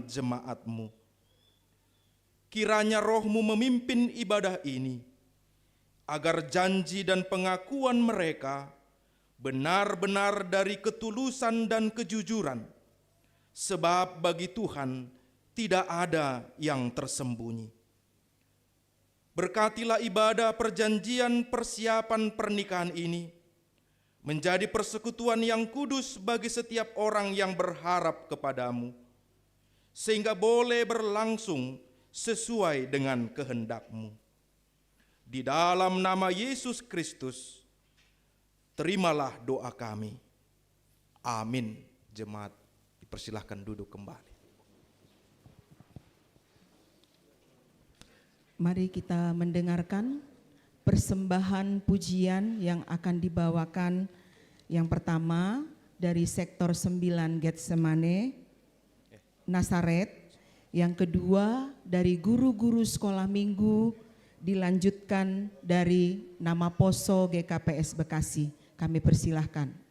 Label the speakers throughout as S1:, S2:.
S1: jemaat-Mu. Kiranya Roh-Mu memimpin ibadah ini, agar janji dan pengakuan mereka benar-benar dari ketulusan dan kejujuran, sebab bagi Tuhan tidak ada yang tersembunyi. Berkatilah ibadah perjanjian persiapan pernikahan ini menjadi persekutuan yang kudus bagi setiap orang yang berharap kepadamu, sehingga boleh berlangsung sesuai dengan kehendak-Mu. Di dalam nama Yesus Kristus, terimalah doa kami. Amin. Jemaat dipersilahkan duduk kembali.
S2: Mari kita mendengarkan persembahan pujian yang akan dibawakan. Yang pertama dari sektor 9 Getsemane, Nasaret. Yang kedua dari guru-guru sekolah minggu, dilanjutkan dari nama Poso GKPS Bekasi. Kami persilahkan.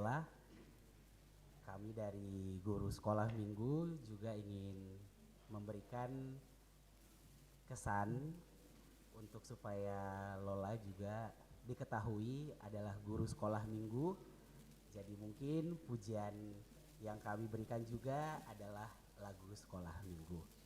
S3: Lola, kami dari Guru Sekolah Minggu juga ingin memberikan kesan untuk supaya Lola juga diketahui adalah guru sekolah minggu. Jadi mungkin pujian yang kami berikan juga adalah lagu sekolah minggu.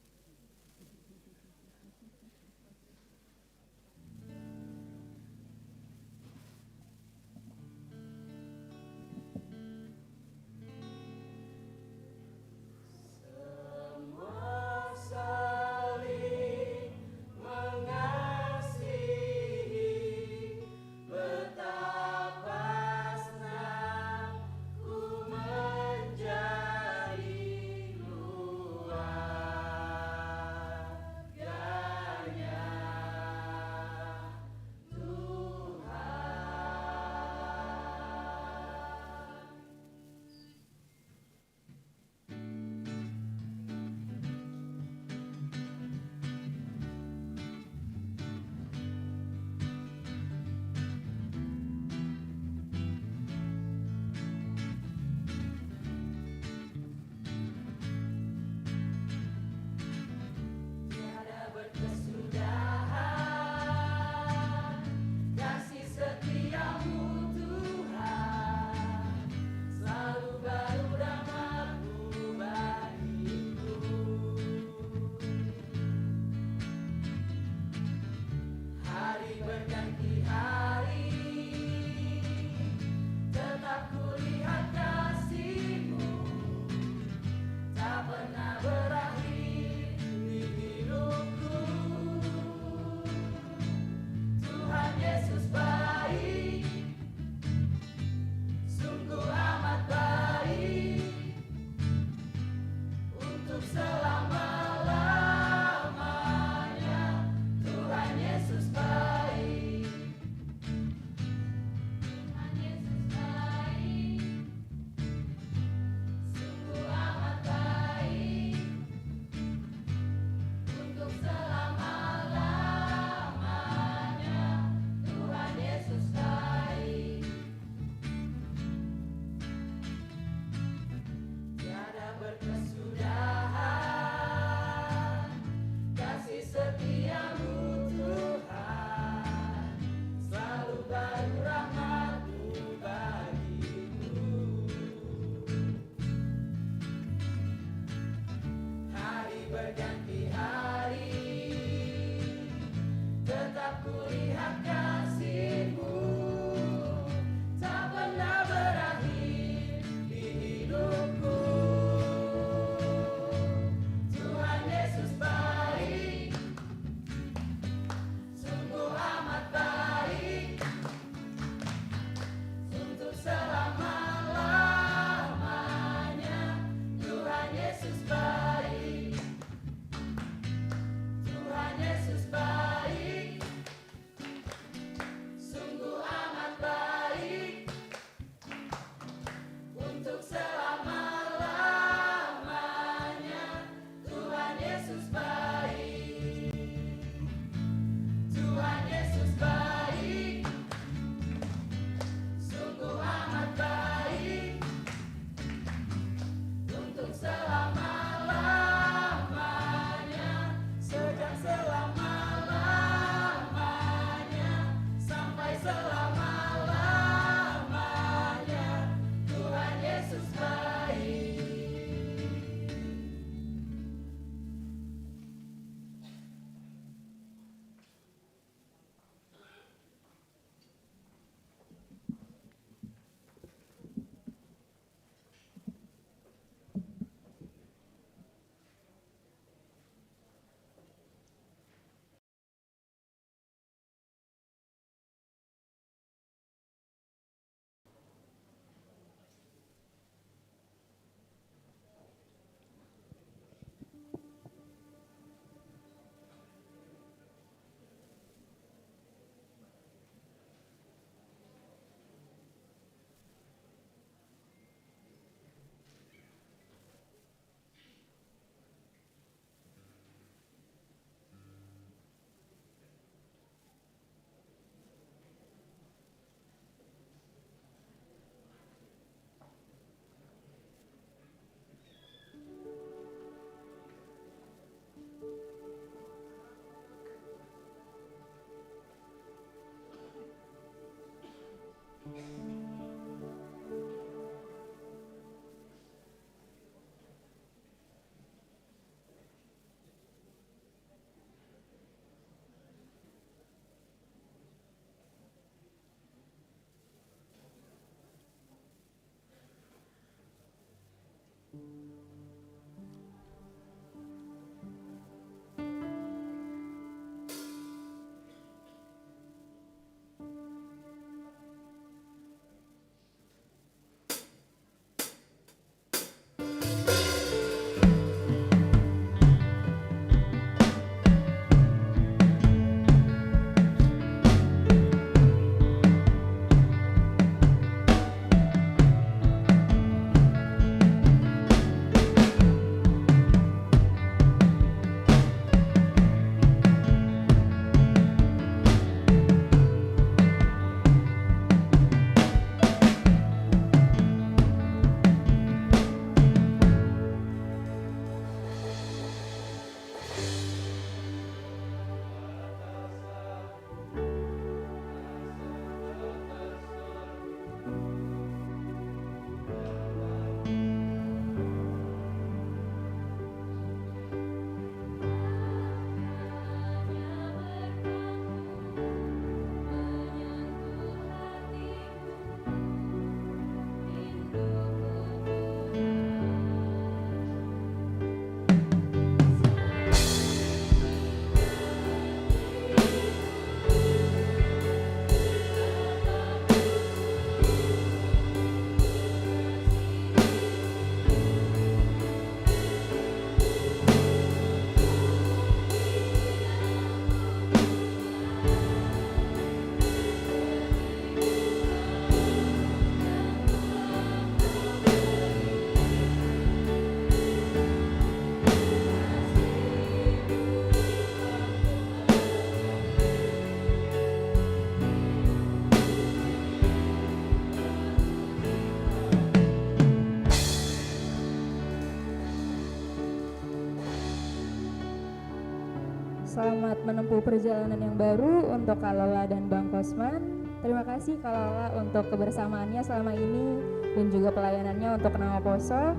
S4: selamat menempuh perjalanan yang baru untuk Kak Lola dan Bang Kosman. Terima kasih Kak Lola untuk kebersamaannya selama ini dan juga pelayanannya untuk Nama Poso.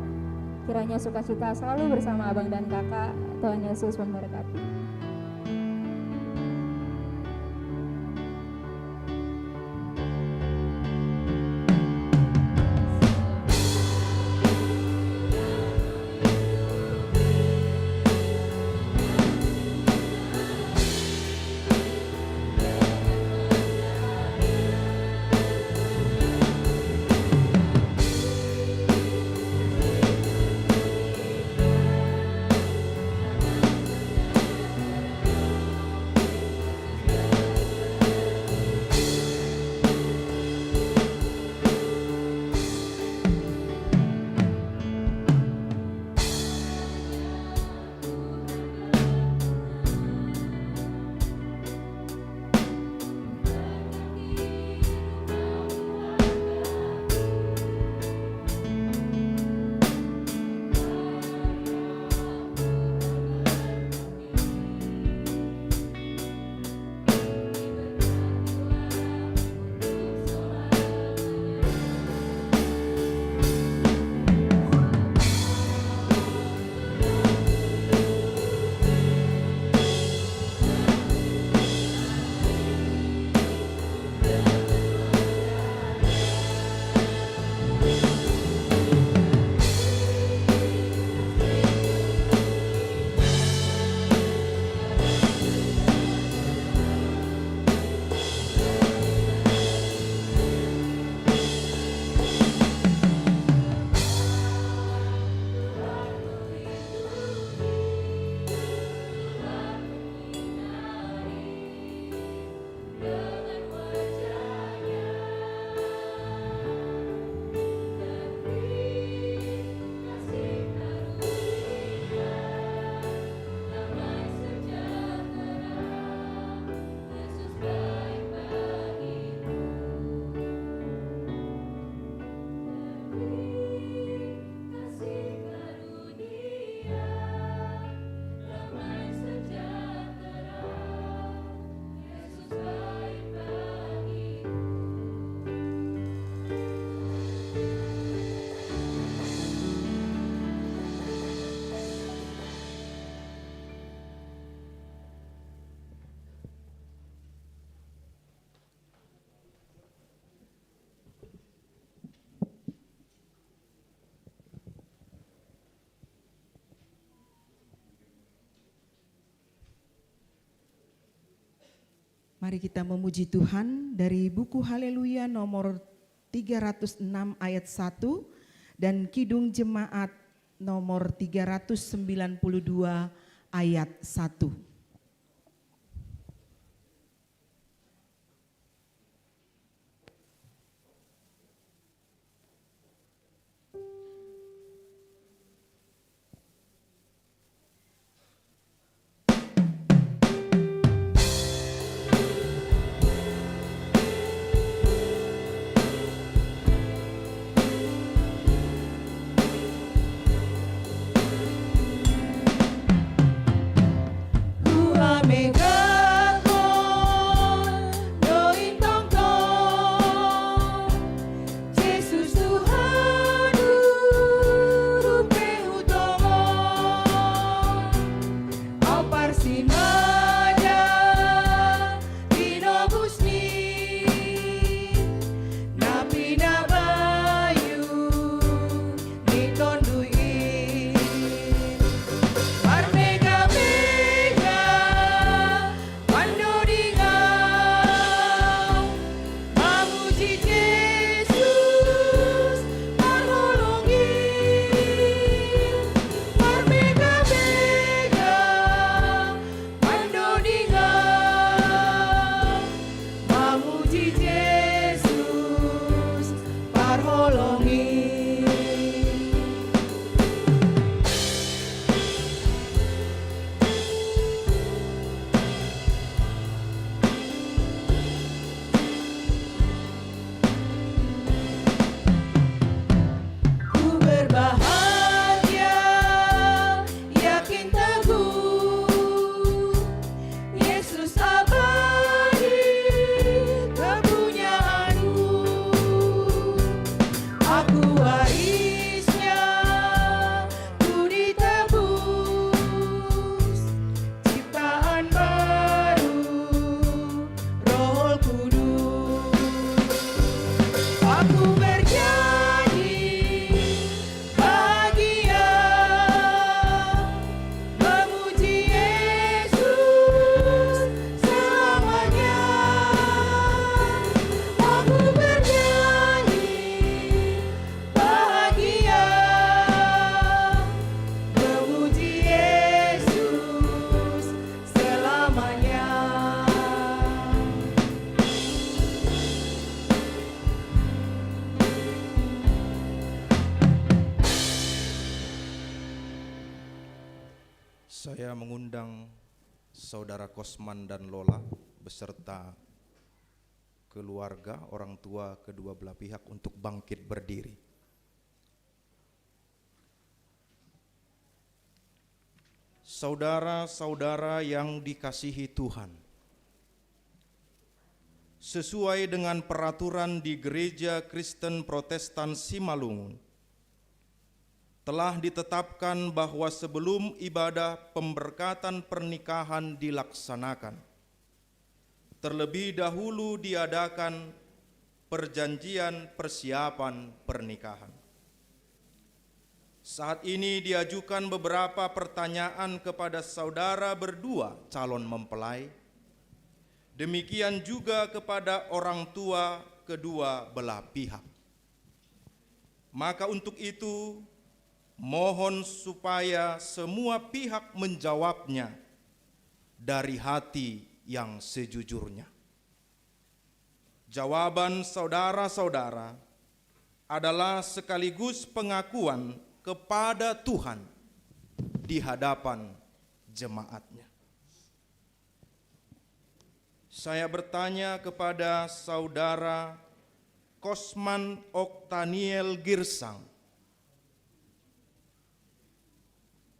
S4: Kiranya sukacita selalu bersama abang dan kakak. Tuhan Yesus memberkati.
S2: Mari kita memuji Tuhan dari buku Haleluya nomor 306 ayat 1 dan Kidung Jemaat nomor 392 ayat 1.
S1: mengundang Saudara Kosman dan Lola beserta keluarga, orang tua kedua belah pihak untuk bangkit berdiri. Saudara-saudara yang dikasihi Tuhan, sesuai dengan peraturan di Gereja Kristen Protestan Simalungun, telah ditetapkan bahwa sebelum ibadah pemberkatan pernikahan dilaksanakan, terlebih dahulu diadakan perjanjian persiapan pernikahan. Saat ini diajukan beberapa pertanyaan kepada saudara berdua calon mempelai, demikian juga kepada orang tua kedua belah pihak. Maka untuk itu, mohon supaya semua pihak menjawabnya dari hati yang sejujurnya. Jawaban saudara-saudara adalah sekaligus pengakuan kepada Tuhan di hadapan jemaatnya. Saya bertanya kepada saudara Kosman Oktaniel Girsang,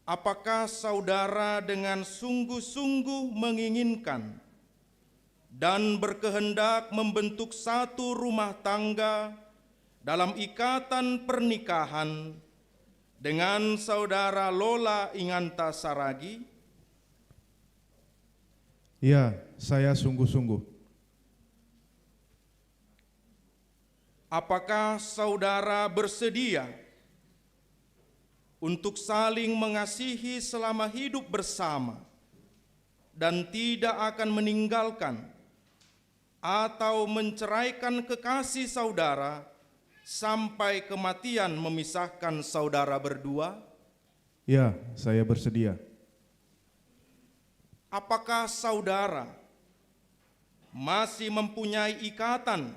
S1: apakah saudara dengan sungguh-sungguh menginginkan dan berkehendak membentuk satu rumah tangga dalam ikatan pernikahan dengan saudara Lola Inganta Saragi?
S5: Ya, saya sungguh-sungguh.
S1: Apakah saudara bersedia untuk saling mengasihi selama hidup bersama dan tidak akan meninggalkan atau menceraikan kekasih saudara sampai kematian memisahkan saudara berdua?
S5: Ya, saya bersedia.
S1: Apakah saudara masih mempunyai ikatan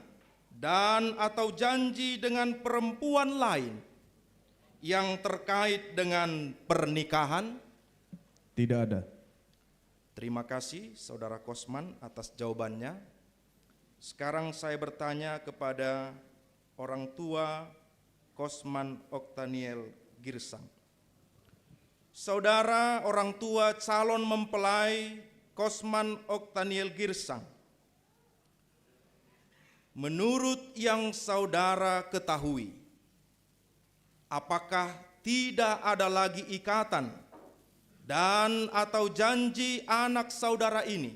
S1: dan atau janji dengan perempuan lain yang terkait dengan pernikahan?
S5: Tidak ada.
S1: Terima kasih saudara Kosman atas jawabannya. Sekarang saya bertanya kepada orang tua Kosman Oktaniel Girsang. Saudara orang tua calon mempelai Kosman Oktaniel Girsang, menurut yang saudara ketahui, apakah tidak ada lagi ikatan dan atau janji anak saudara ini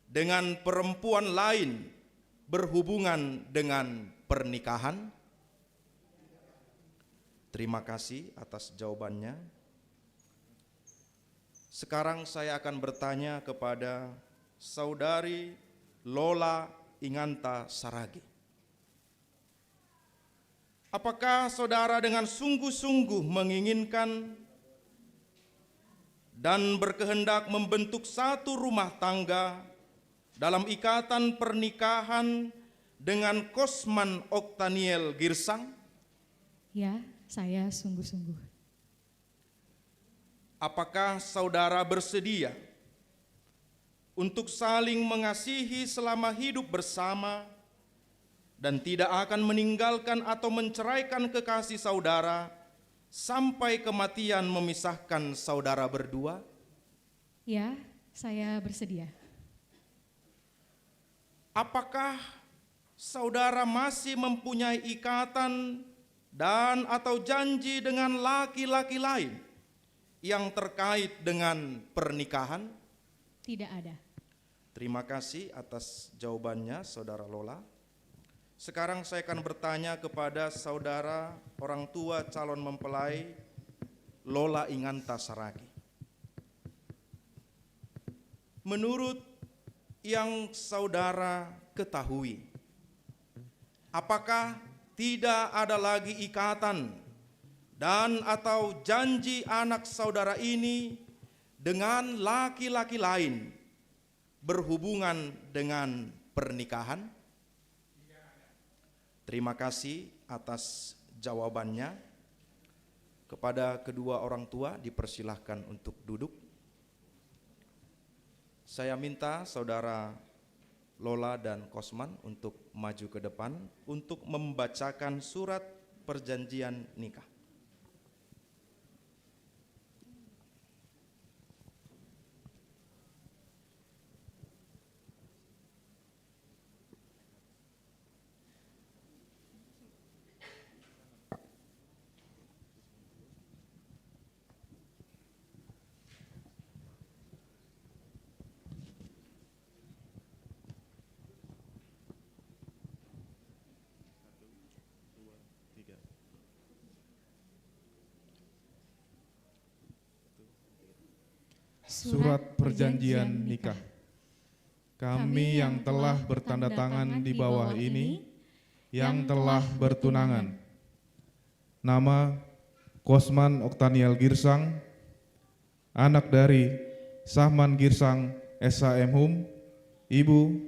S1: dengan perempuan lain berhubungan dengan pernikahan? Terima kasih atas jawabannya. Sekarang saya akan bertanya kepada saudari Lola Inganta Saragi. Apakah saudara dengan sungguh-sungguh menginginkan dan berkehendak membentuk satu rumah tangga dalam ikatan pernikahan dengan Kosman Oktaniel Girsang?
S6: Ya, saya sungguh-sungguh.
S1: Apakah saudara bersedia untuk saling mengasihi selama hidup bersama dan tidak akan meninggalkan atau menceraikan kekasih saudara sampai kematian memisahkan saudara berdua?
S6: Ya, saya bersedia.
S1: Apakah saudara masih mempunyai ikatan dan atau janji dengan laki-laki lain yang terkait dengan pernikahan?
S6: Tidak ada.
S1: Terima kasih atas jawabannya saudara Lola. Sekarang saya akan bertanya kepada saudara orang tua calon mempelai Lola Inganta Saragi. Menurut yang saudara ketahui, apakah tidak ada lagi ikatan dan atau janji anak saudara ini dengan laki-laki lain berhubungan dengan pernikahan? Terima kasih atas jawabannya. Kepada kedua orang tua dipersilahkan untuk duduk. Saya minta saudara Lola dan Kosman untuk maju ke depan untuk membacakan surat perjanjian nikah.
S5: Surat perjanjian nikah. Kami yang telah bertanda tangan di bawah ini, yang telah bertunangan. Nama Kosman Oktaniel Girsang, anak dari Sahman Girsang SHM Hum, Ibu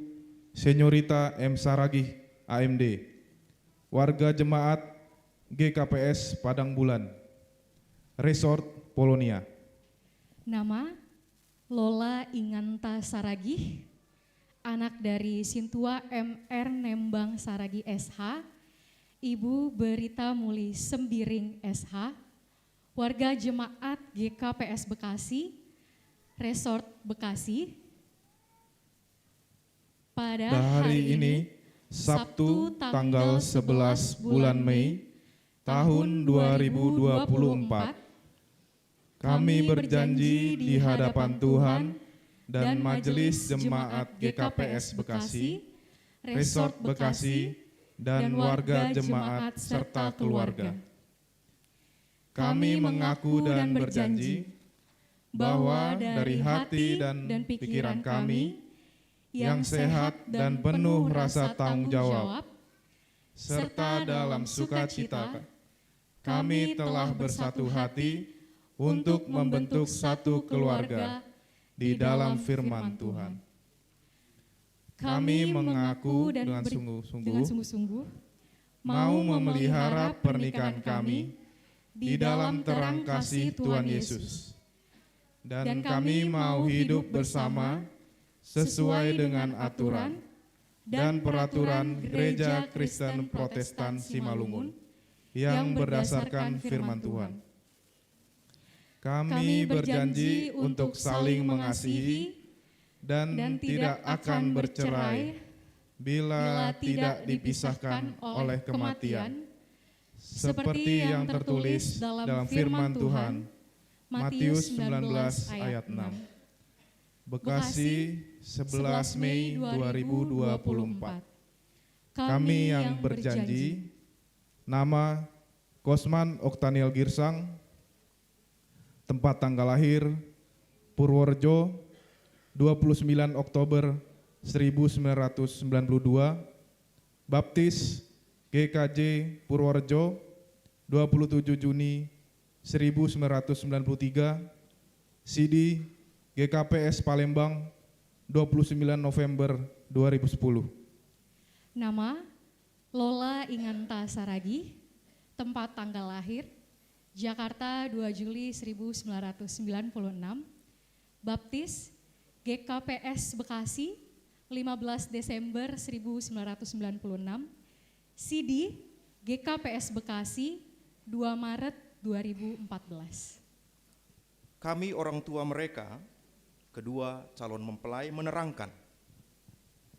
S5: Senyorita M. Saragih AMD, warga jemaat GKPS Padang Bulan, Resort Polonia.
S6: Nama Lola Inganta Saragih, anak dari Sintua MR Nembang Saragih SH, Ibu Berita Muli Sembiring SH, warga jemaat GKPS Bekasi, Resort Bekasi. Pada
S5: Hari ini, Sabtu tanggal 11 bulan Mei tahun 2024, kami berjanji di hadapan Tuhan dan Majelis Jemaat GKPS Bekasi, Resort Bekasi, dan warga jemaat serta keluarga. Kami mengaku dan berjanji bahwa dari hati dan pikiran kami yang sehat dan penuh rasa tanggung jawab, serta dalam sukacita, kami telah bersatu hati untuk membentuk satu keluarga di dalam firman Tuhan. Kami mengaku dengan sungguh-sungguh mau memelihara pernikahan kami di dalam terang kasih Tuhan Yesus. Dan kami mau hidup bersama sesuai dengan aturan dan peraturan Gereja Kristen Protestan Simalungun yang berdasarkan firman Tuhan. Kami berjanji untuk saling mengasihi dan tidak akan bercerai bila tidak dipisahkan oleh kematian, seperti yang tertulis dalam firman Tuhan, Matius 19 ayat 6. Bekasi, 11 Mei 2024. Kami yang berjanji, nama Kosman Oktaniel Girsang, tempat tanggal lahir Purworejo 29 Oktober 1992, baptis GKJ Purworejo 27 Juni 1993, CD GKPS Palembang 29 November 2010.
S6: Nama Lola Inganta Saragih, tempat tanggal lahir Jakarta 2 Juli 1996, baptis GKPS Bekasi 15 Desember 1996, CD GKPS Bekasi 2 Maret 2014.
S1: Kami orang tua mereka, kedua calon mempelai, menerangkan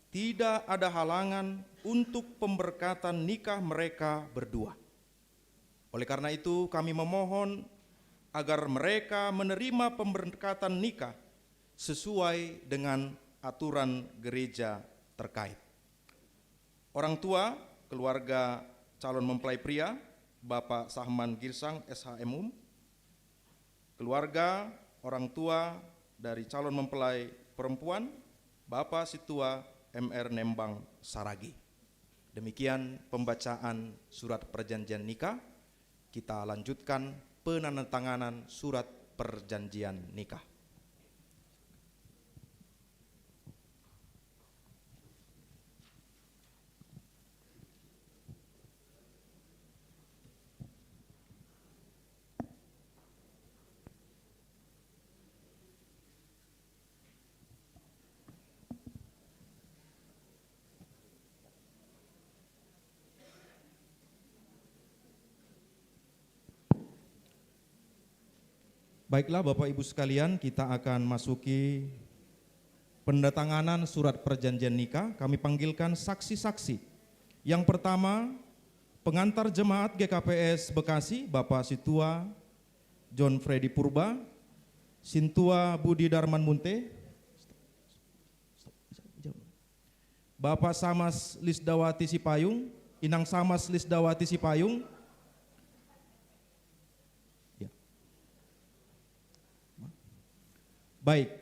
S1: tidak ada halangan untuk pemberkatan nikah mereka berdua. Oleh karena itu kami memohon agar mereka menerima pemberkatan nikah sesuai dengan aturan gereja terkait. Orang tua, keluarga calon mempelai pria, Bapak Sahman Girsang SHM, keluarga orang tua dari calon mempelai perempuan, Bapak Situa MR Nembang Saragih. Demikian pembacaan surat perjanjian nikah. Kita lanjutkan penandatanganan surat perjanjian nikah. Baiklah Bapak Ibu sekalian, kita akan masuki pendatanganan surat perjanjian nikah. Kami panggilkan saksi-saksi. Yang pertama, pengantar jemaat GKPS Bekasi, Bapak Situa John Freddy Purba, Sintua Budi Darman Munte, Bapak Samas Lisdawati Sipayung, Inang Samas Lisdawati Sipayung. Ya. Baik,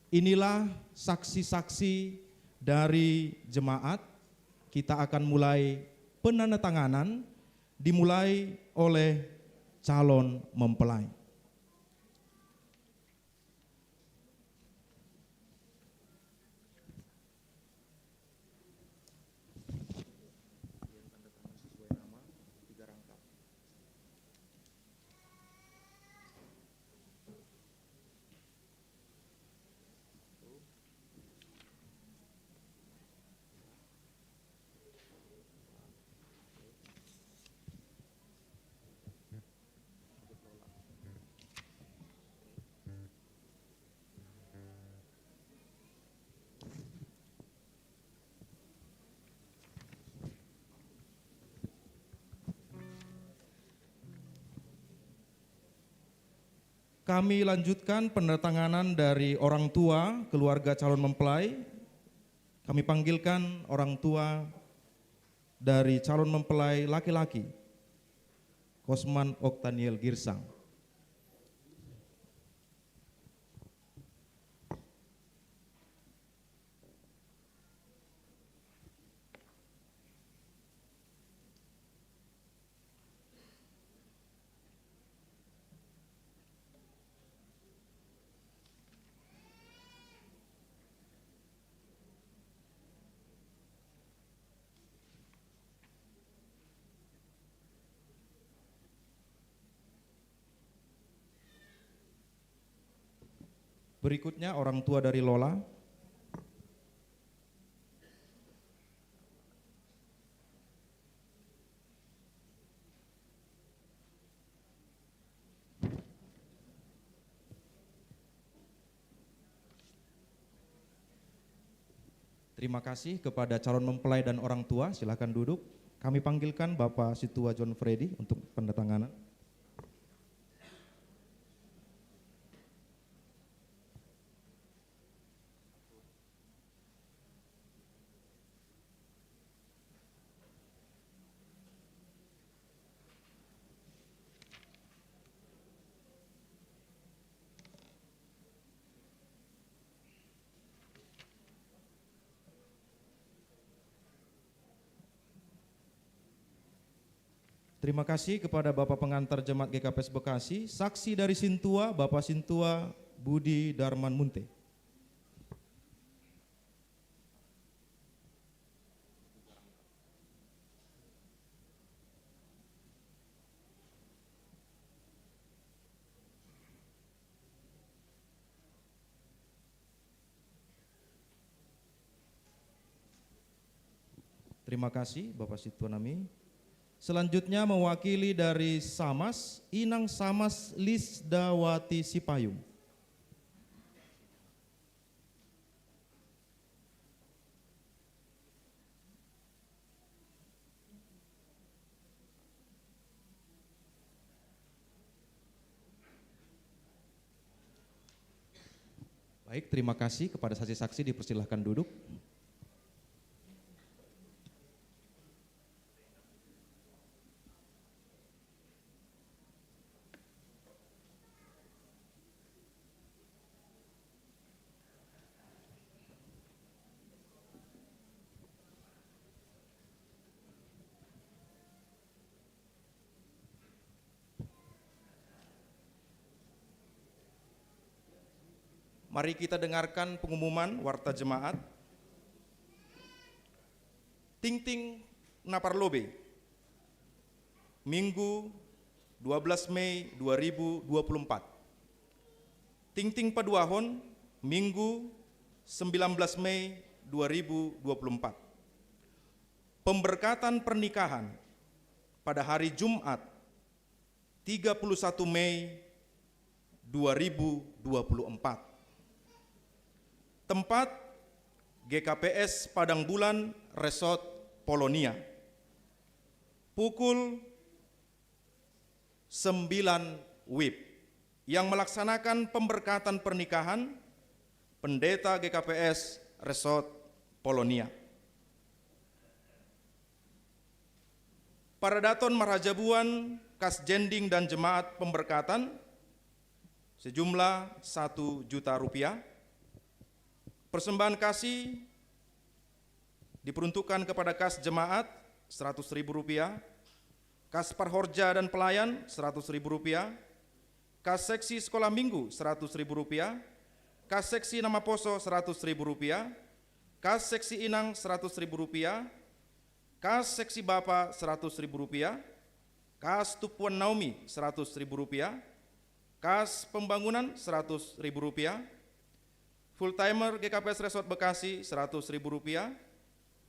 S1: inilah saksi-saksi dari jemaat. Kita akan mulai penandatanganan, dimulai oleh calon mempelai. Kami lanjutkan pendatanganan dari orang tua keluarga calon mempelai. Kami panggilkan orang tua dari calon mempelai laki-laki, Kosman Oktaniel Girsang. Berikutnya orang tua dari Lola. Terima kasih kepada calon mempelai dan orang tua, silakan duduk. Kami panggilkan Bapak Situa John Freddy untuk pendatanganan. Terima kasih kepada Bapak Pengantar Jemaat GKPS Bekasi. Saksi dari Sintua, Bapak Sintua Budi Darman Munte. Terima kasih Bapak Situa Nami. Selanjutnya mewakili dari Samas, Inang Samas Lisdawati Sipayung. Baik, terima kasih kepada saksi-saksi, dipersilahkan duduk. Mari kita dengarkan pengumuman warta jemaat. Ting-ting Naparlobe, Minggu 12 Mei 2024. Ting-ting Paduahon, Minggu 19 Mei 2024. Pemberkatan pernikahan pada hari Jumat 31 Mei 2024. Tempat GKPS Padang Bulan Resort Polonia. Pukul 9 WIB. Yang melaksanakan pemberkatan pernikahan Pendeta GKPS Resort Polonia. Para Daton Marajabuan, Kasjending dan Jemaat Pemberkatan sejumlah 1 juta rupiah. Persembahan kasih diperuntukkan kepada kas jemaat 100.000 rupiah, kas parhorja dan pelayan 100.000 rupiah, kas seksi sekolah minggu 100.000 rupiah, kas seksi nama poso 100.000 rupiah, kas seksi inang 100.000 rupiah, kas seksi bapa 100.000 rupiah, kas tupuan Naomi 100.000 rupiah, kas pembangunan 100.000 rupiah, full timer GKPS Resort Bekasi 100.000 rupiah,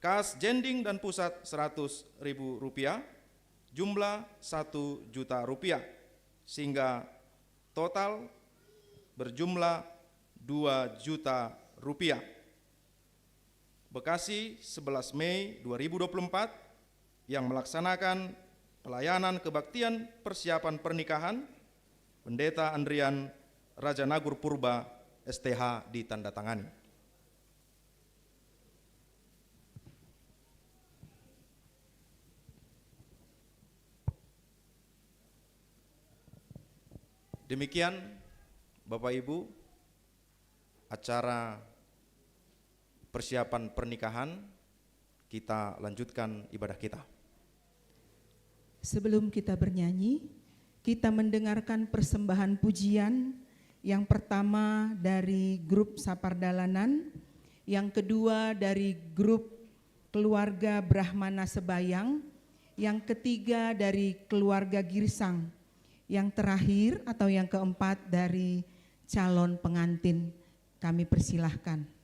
S1: kas jending dan pusat 100.000 rupiah, jumlah 1 juta rupiah, sehingga total berjumlah 2 juta rupiah. Bekasi 11 Mei 2024 yang melaksanakan pelayanan kebaktian persiapan pernikahan Pendeta Andrian Rajanagur Purba STH ditandatangani. Demikian Bapak Ibu, acara persiapan pernikahan. Kita lanjutkan ibadah kita.
S2: Sebelum kita bernyanyi, kita mendengarkan persembahan pujian. Yang pertama dari grup Sapardalanan, yang kedua dari grup keluarga Brahmana Sebayang, yang ketiga dari keluarga Girsang, yang terakhir atau yang keempat dari calon pengantin. Kami persilahkan.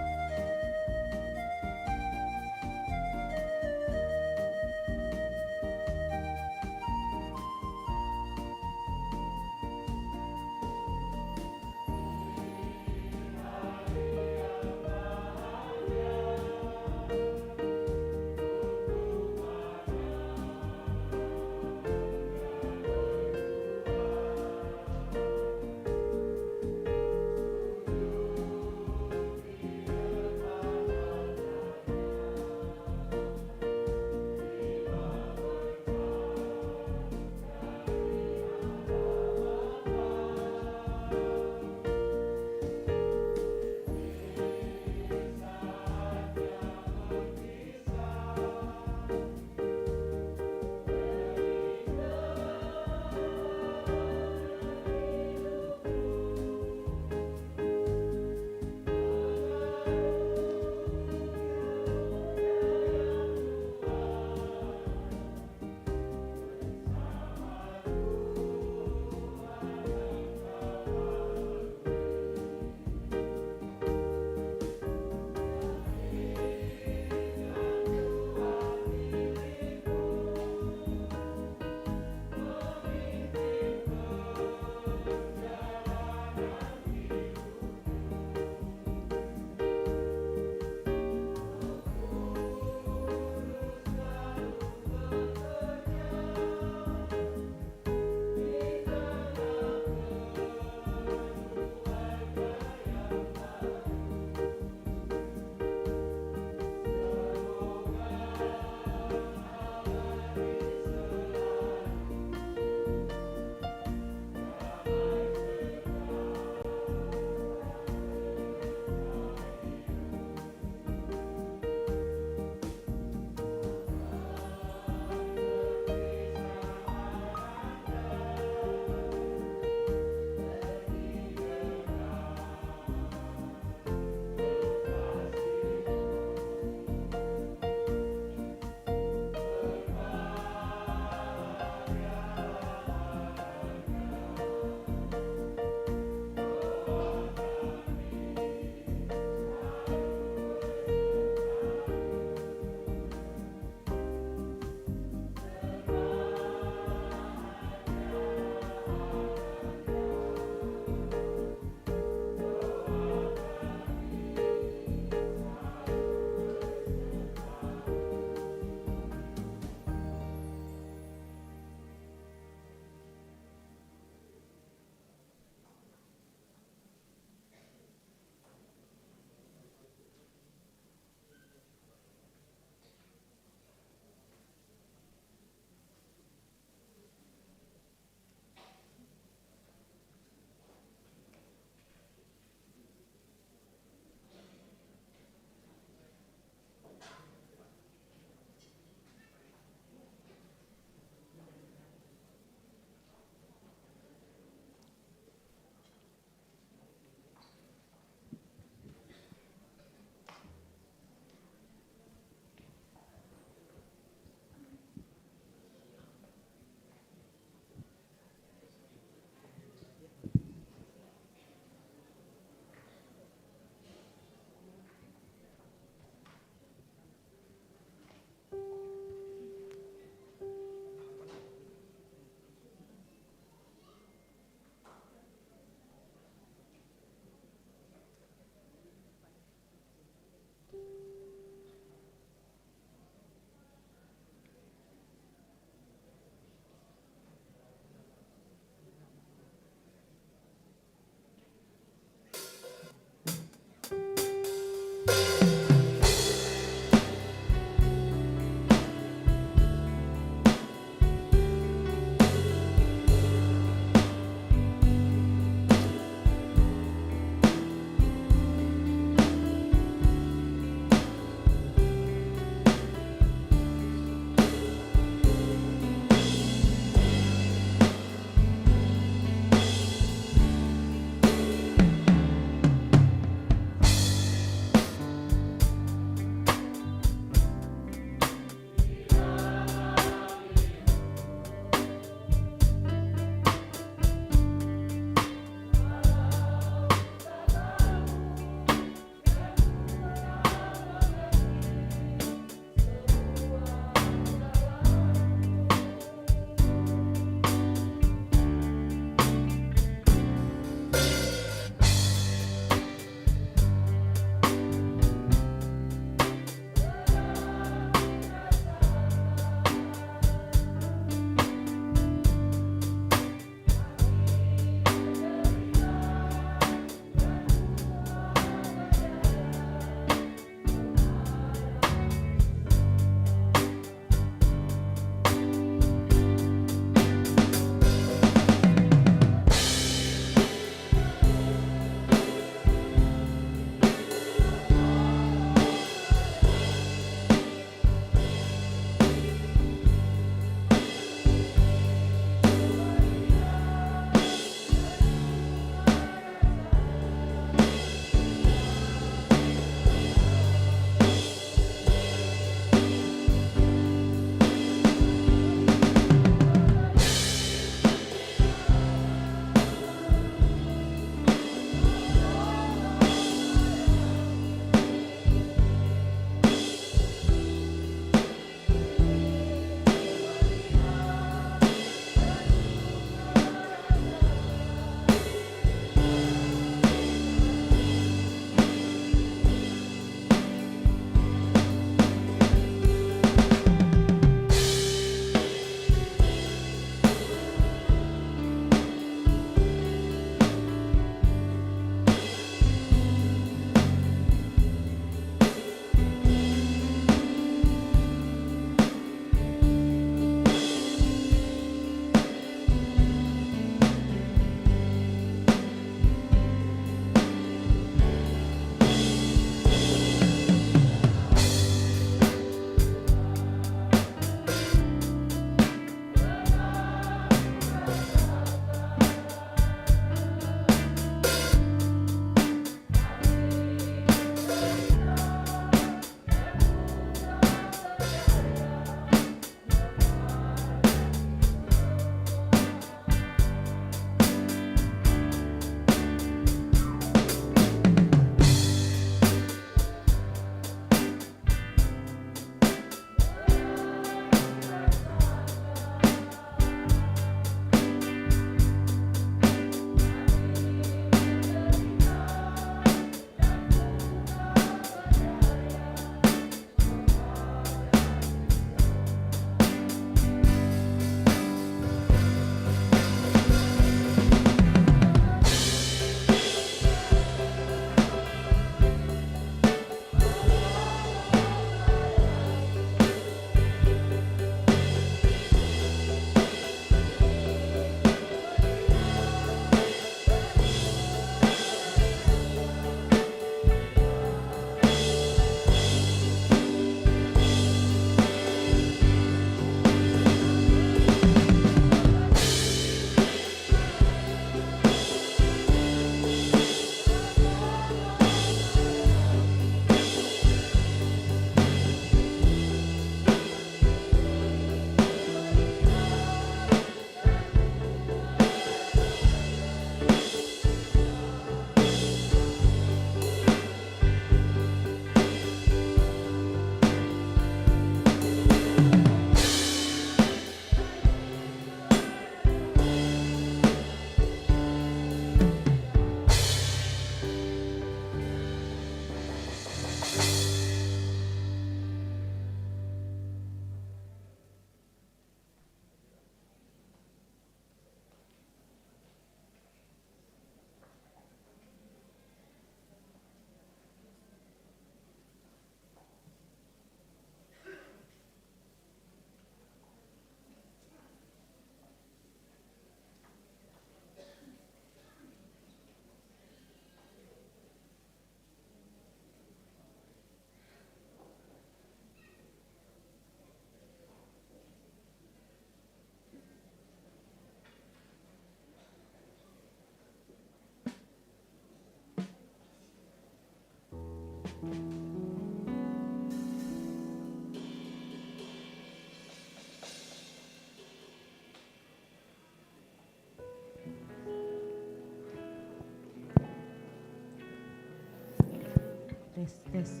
S7: Tes.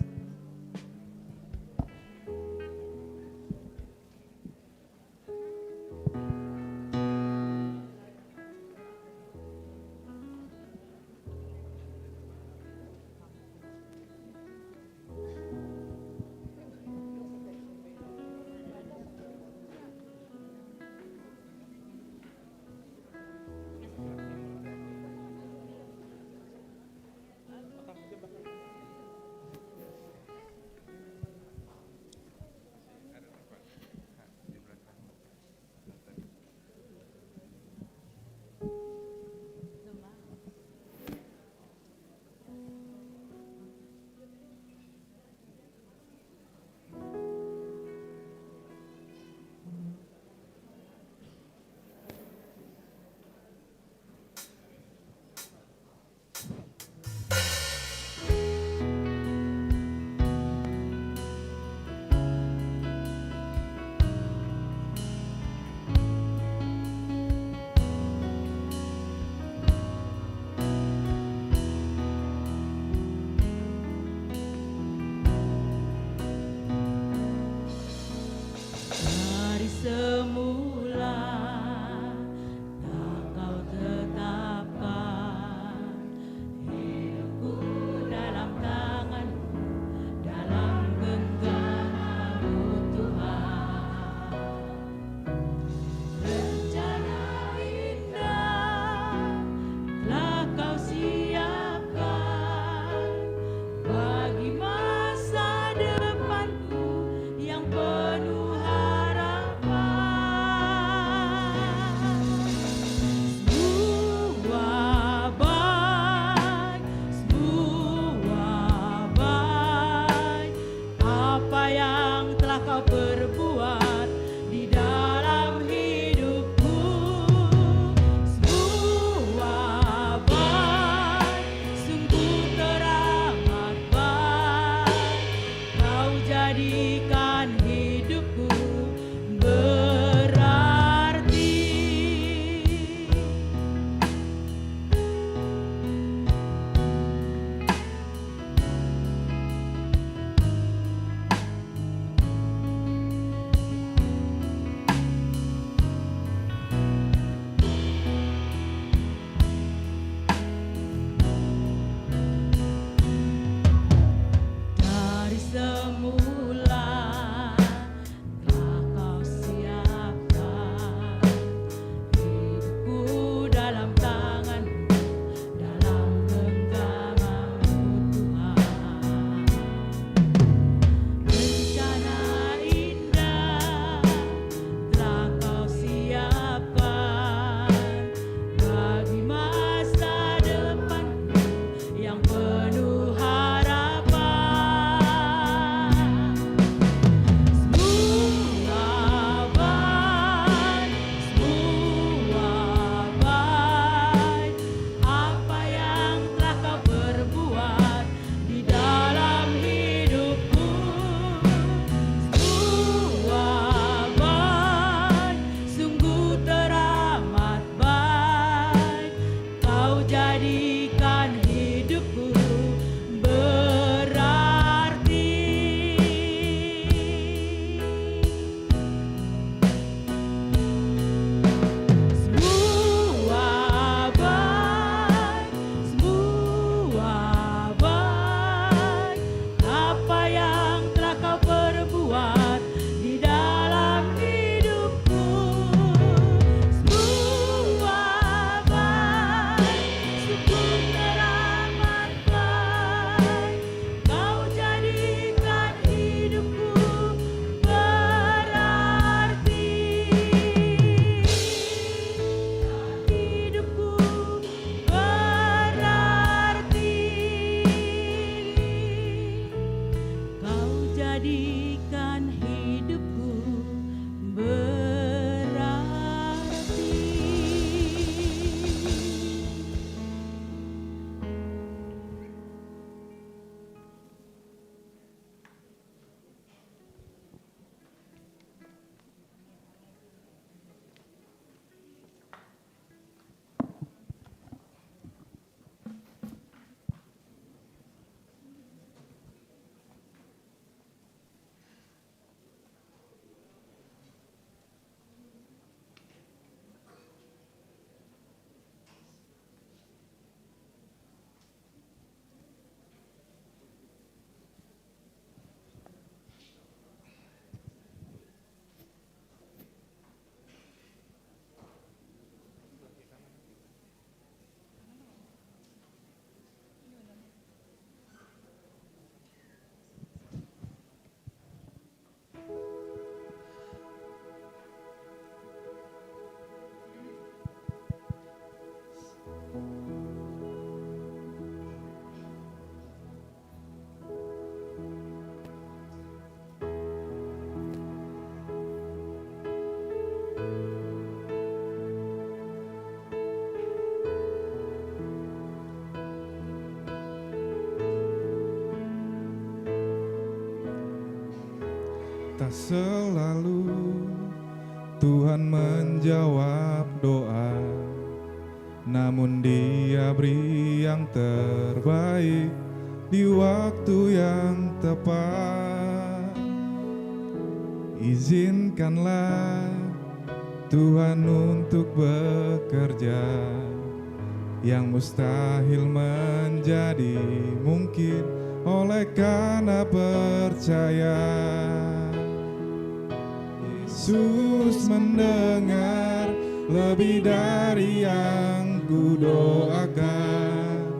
S5: Tak selalu Tuhan menjawab doa, namun Dia beri yang terbaik di waktu yang tepat. Izinkanlah Tuhan untuk bekerja, yang mustahil menjadi mungkin oleh karena percaya. Yesus mendengar lebih dari yang ku doakan.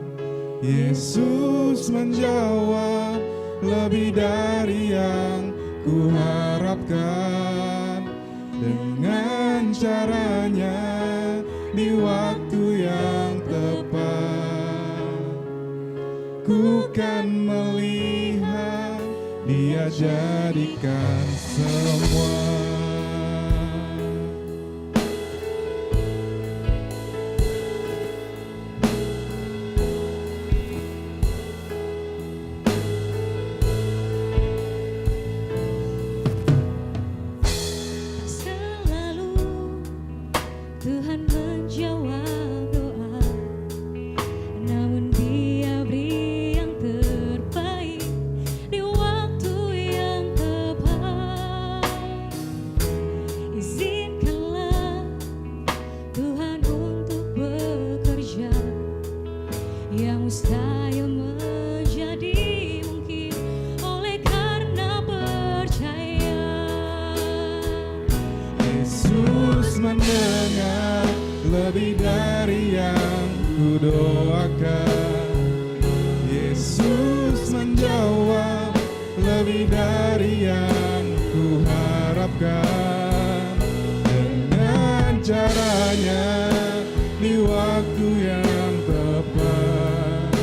S5: Yesus menjawab lebih dari yang ku harapkan. Dengan caranya di waktu yang tepat, ku kan melihat Dia jadikan semua.
S6: Tuhan menjawab doa, namun Dia beri yang terbaik di waktu yang tepat. Izinkanlah Tuhan untuk bekerja, yang mustahil menjadi mungkin oleh karena percaya.
S5: Yesus mendengar lebih dari yang ku doakan. Yesus menjawab lebih dari yang ku harapkan. Dengan caranya di waktu yang tepat,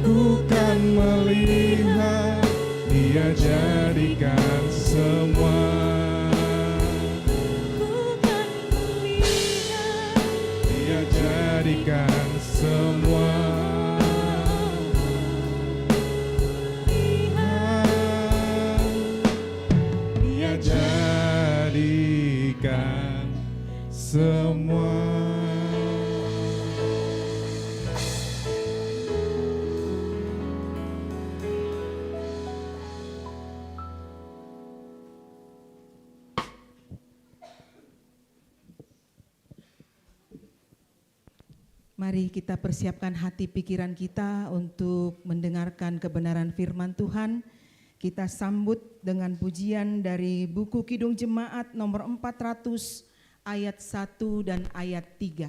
S5: ku kan melihat Dia jadikan semua. Jadikan semua. Dia jadikan semua.
S2: Mari kita persiapkan hati pikiran kita untuk mendengarkan kebenaran firman Tuhan. Kita sambut dengan pujian dari buku Kidung Jemaat nomor 400 ayat 1 dan ayat 3.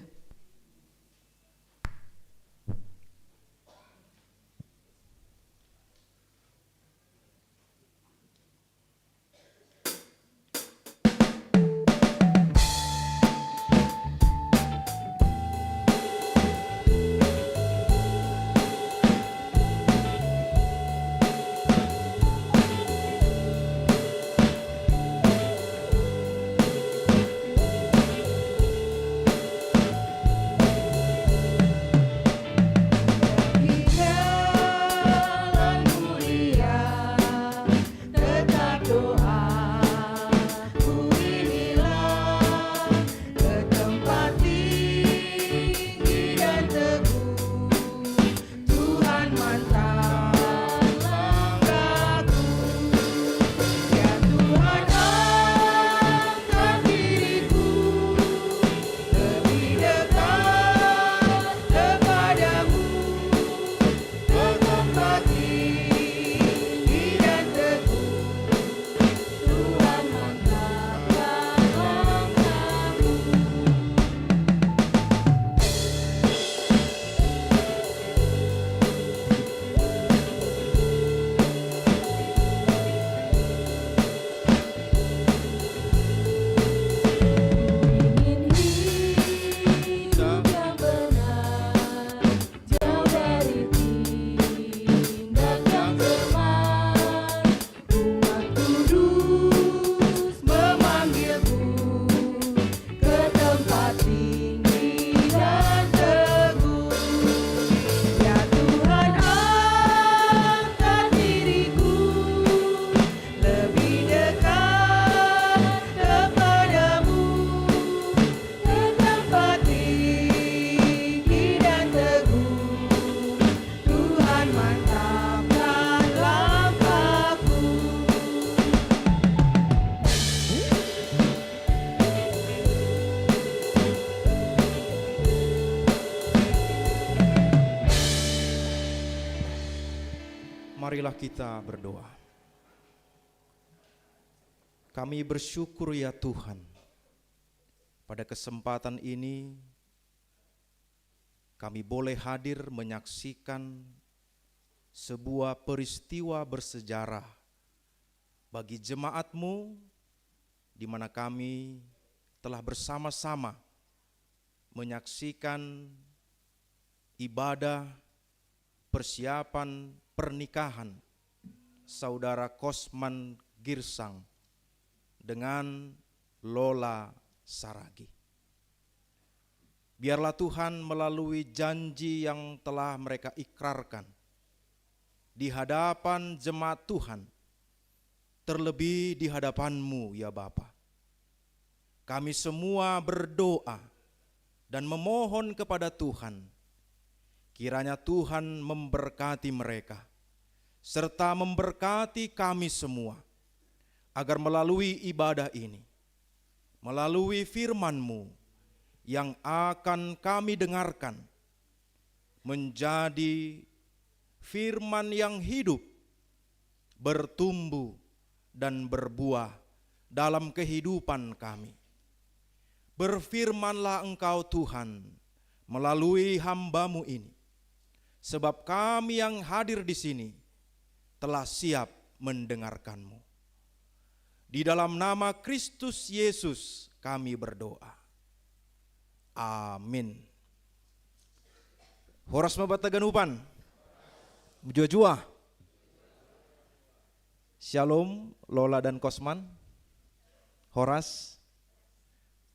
S1: Marilah kita berdoa. Kami bersyukur ya Tuhan, pada kesempatan ini kami boleh hadir menyaksikan sebuah peristiwa bersejarah bagi jemaat-Mu, di mana kami telah bersama-sama menyaksikan ibadah persiapan pernikahan Saudara Kosman Girsang dengan Lola Saragi. Biarlah Tuhan melalui janji yang telah mereka ikrarkan di hadapan jemaat Tuhan, terlebih di hadapan-Mu ya Bapa. Kami semua berdoa dan memohon kepada Tuhan, kiranya Tuhan memberkati mereka, serta memberkati kami semua, agar melalui ibadah ini, melalui firman-Mu yang akan kami dengarkan, menjadi firman yang hidup, bertumbuh dan berbuah dalam kehidupan kami. Berfirmanlah Engkau Tuhan melalui hamba-Mu ini, sebab kami yang hadir di sini telah siap mendengarkan-Mu. Di dalam nama Kristus Yesus kami berdoa. Amin. Horas mabata ganupan. Jua-jua. Shalom Lola dan Kosman. Horas.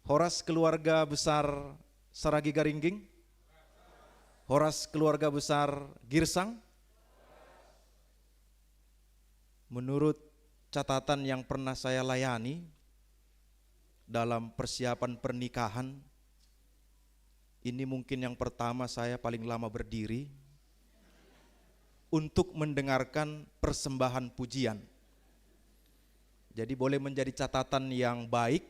S1: Horas keluarga besar Saragi Garingging. Horas keluarga besar Girsang. Menurut catatan yang pernah saya layani dalam persiapan pernikahan, ini mungkin yang pertama saya paling lama berdiri untuk mendengarkan persembahan pujian. Jadi boleh menjadi catatan yang baik,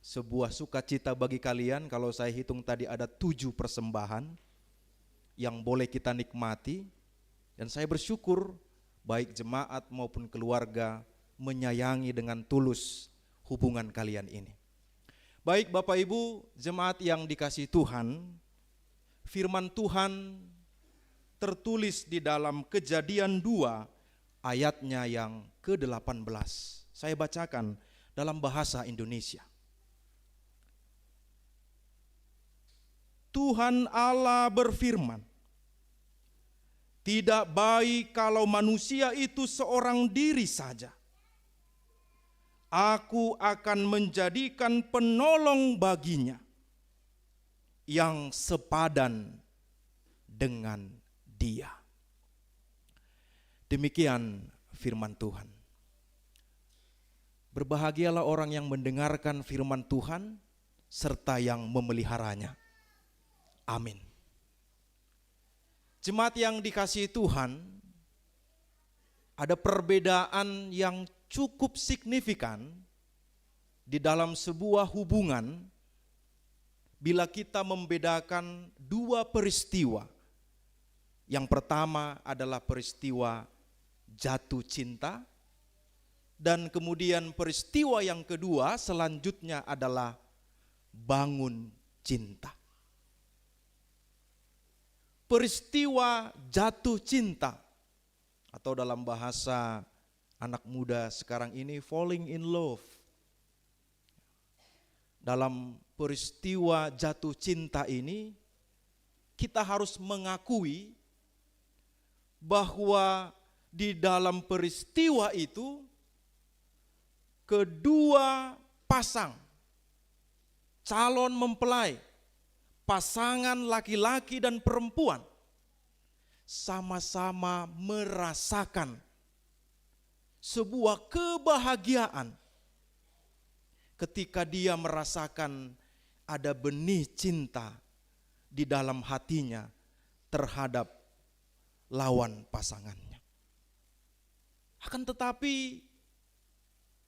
S1: sebuah sukacita bagi kalian kalau saya hitung tadi ada 7 persembahan yang boleh kita nikmati, dan saya bersyukur baik jemaat maupun keluarga menyayangi dengan tulus hubungan kalian ini. Baik Bapak Ibu jemaat yang dikasihi Tuhan, firman Tuhan tertulis di dalam Kejadian 2 ayatnya yang ke-18. Saya bacakan dalam bahasa Indonesia. Tuhan Allah berfirman, tidak baik kalau manusia itu seorang diri saja. Aku akan menjadikan penolong baginya yang sepadan dengan dia. Demikian firman Tuhan. Berbahagialah orang yang mendengarkan firman Tuhan serta yang memeliharanya. Amin. Jemaat yang dikasihi Tuhan, ada perbedaan yang cukup signifikan di dalam sebuah hubungan bila kita membedakan 2 peristiwa. Yang pertama adalah peristiwa jatuh cinta, dan kemudian peristiwa yang kedua selanjutnya adalah bangun cinta. Peristiwa jatuh cinta, atau dalam bahasa anak muda sekarang ini falling in love. Dalam peristiwa jatuh cinta ini kita harus mengakui bahwa di dalam peristiwa itu kedua pasang calon mempelai, pasangan laki-laki dan perempuan sama-sama merasakan sebuah kebahagiaan ketika dia merasakan ada benih cinta di dalam hatinya terhadap lawan pasangannya. Akan tetapi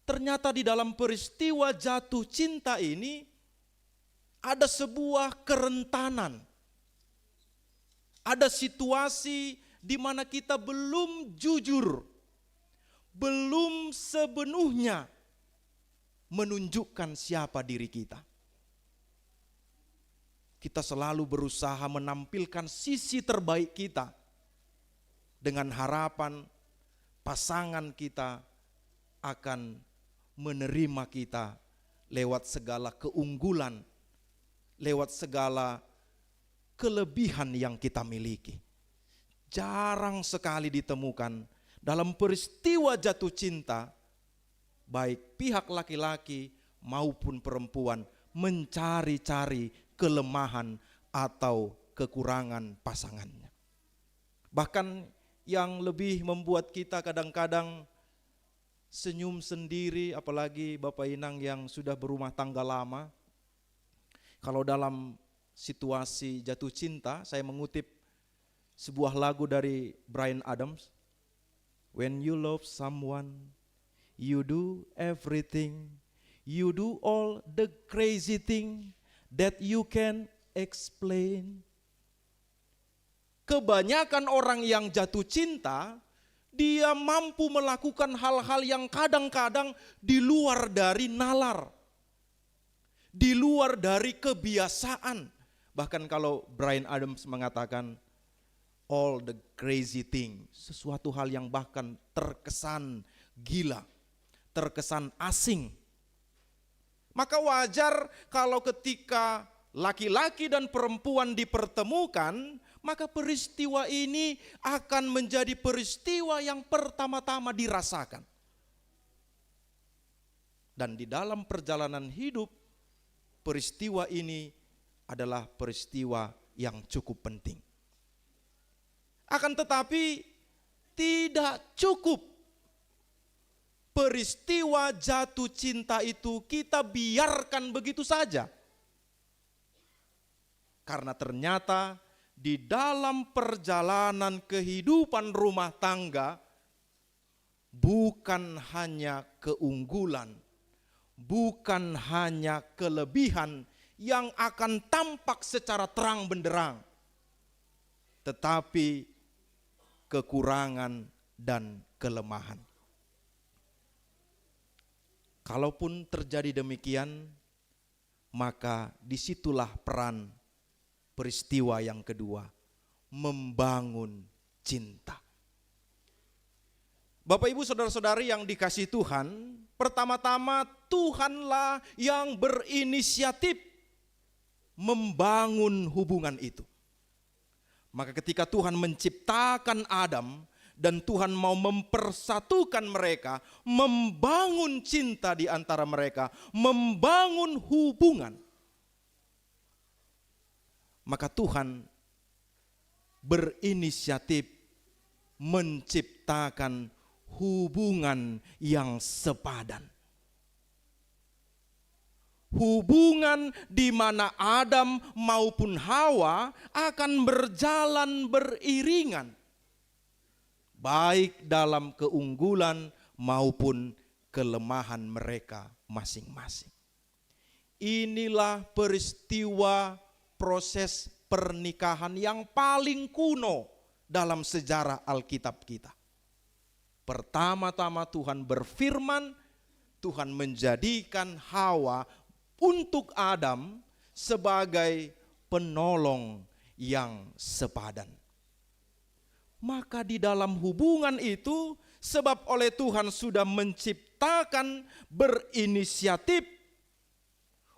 S1: ternyata di dalam peristiwa jatuh cinta ini ada sebuah kerentanan, ada situasi di mana kita belum jujur, belum sepenuhnya menunjukkan siapa diri kita. Kita selalu berusaha menampilkan sisi terbaik kita dengan harapan pasangan kita akan menerima kita lewat segala keunggulan, lewat segala kelebihan yang kita miliki. Jarang sekali ditemukan dalam peristiwa jatuh cinta, baik pihak laki-laki maupun perempuan mencari-cari kelemahan atau kekurangan pasangannya. Bahkan yang lebih membuat kita kadang-kadang senyum sendiri, apalagi Bapak Inang yang sudah berumah tangga lama. Kalau dalam situasi jatuh cinta, saya mengutip sebuah lagu dari Bryan Adams. When you love someone, you do everything, you do all the crazy thing that you can explain. Kebanyakan orang yang jatuh cinta, dia mampu melakukan hal-hal yang kadang-kadang di luar dari nalar, di luar dari kebiasaan. Bahkan kalau Bryan Adams mengatakan all the crazy thing, sesuatu hal yang bahkan terkesan gila, terkesan asing. Maka wajar kalau ketika laki-laki dan perempuan dipertemukan, maka peristiwa ini akan menjadi peristiwa yang pertama-tama dirasakan. Dan di dalam perjalanan hidup, peristiwa ini adalah peristiwa yang cukup penting. Akan tetapi tidak cukup peristiwa jatuh cinta itu kita biarkan begitu saja. Karena ternyata di dalam perjalanan kehidupan rumah tangga bukan hanya keunggulan, bukan hanya kelebihan yang akan tampak secara terang benderang, tetapi kekurangan dan kelemahan. Kalaupun terjadi demikian, maka disitulah peran peristiwa yang kedua, membangun cinta. Bapak Ibu saudara-saudari yang dikasihi Tuhan, pertama-tama Tuhanlah yang berinisiatif membangun hubungan itu. Maka ketika Tuhan menciptakan Adam dan Tuhan mau mempersatukan mereka, membangun cinta di antara mereka, membangun hubungan, maka Tuhan berinisiatif menciptakan hubungan yang sepadan. Hubungan di mana Adam maupun Hawa akan berjalan beriringan, baik dalam keunggulan maupun kelemahan mereka masing-masing. Inilah peristiwa proses pernikahan yang paling kuno dalam sejarah Alkitab kita. Pertama-tama Tuhan berfirman, Tuhan menjadikan Hawa untuk Adam sebagai penolong yang sepadan. Maka di dalam hubungan itu, sebab oleh Tuhan sudah menciptakan, berinisiatif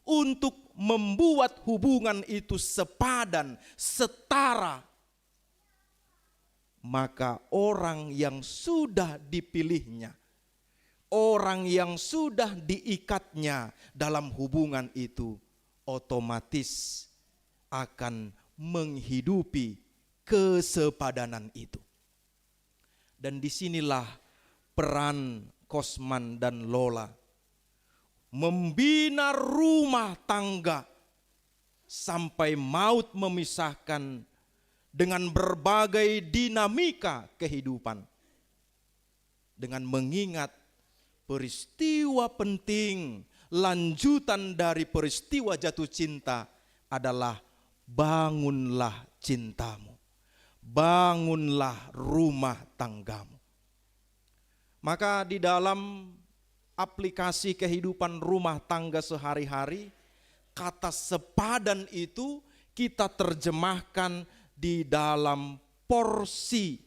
S1: untuk membuat hubungan itu sepadan, setara, maka orang yang sudah dipilihnya, orang yang sudah diikatnya dalam hubungan itu otomatis akan menghidupi kesepadanan itu. Dan disinilah peran Kosman dan Lola membina rumah tangga sampai maut memisahkan dengan berbagai dinamika kehidupan, dengan mengingat peristiwa penting lanjutan dari peristiwa jatuh cinta adalah bangunlah cintamu, bangunlah rumah tanggamu. Maka di dalam aplikasi kehidupan rumah tangga sehari-hari, kata sepadan itu kita terjemahkan di dalam porsi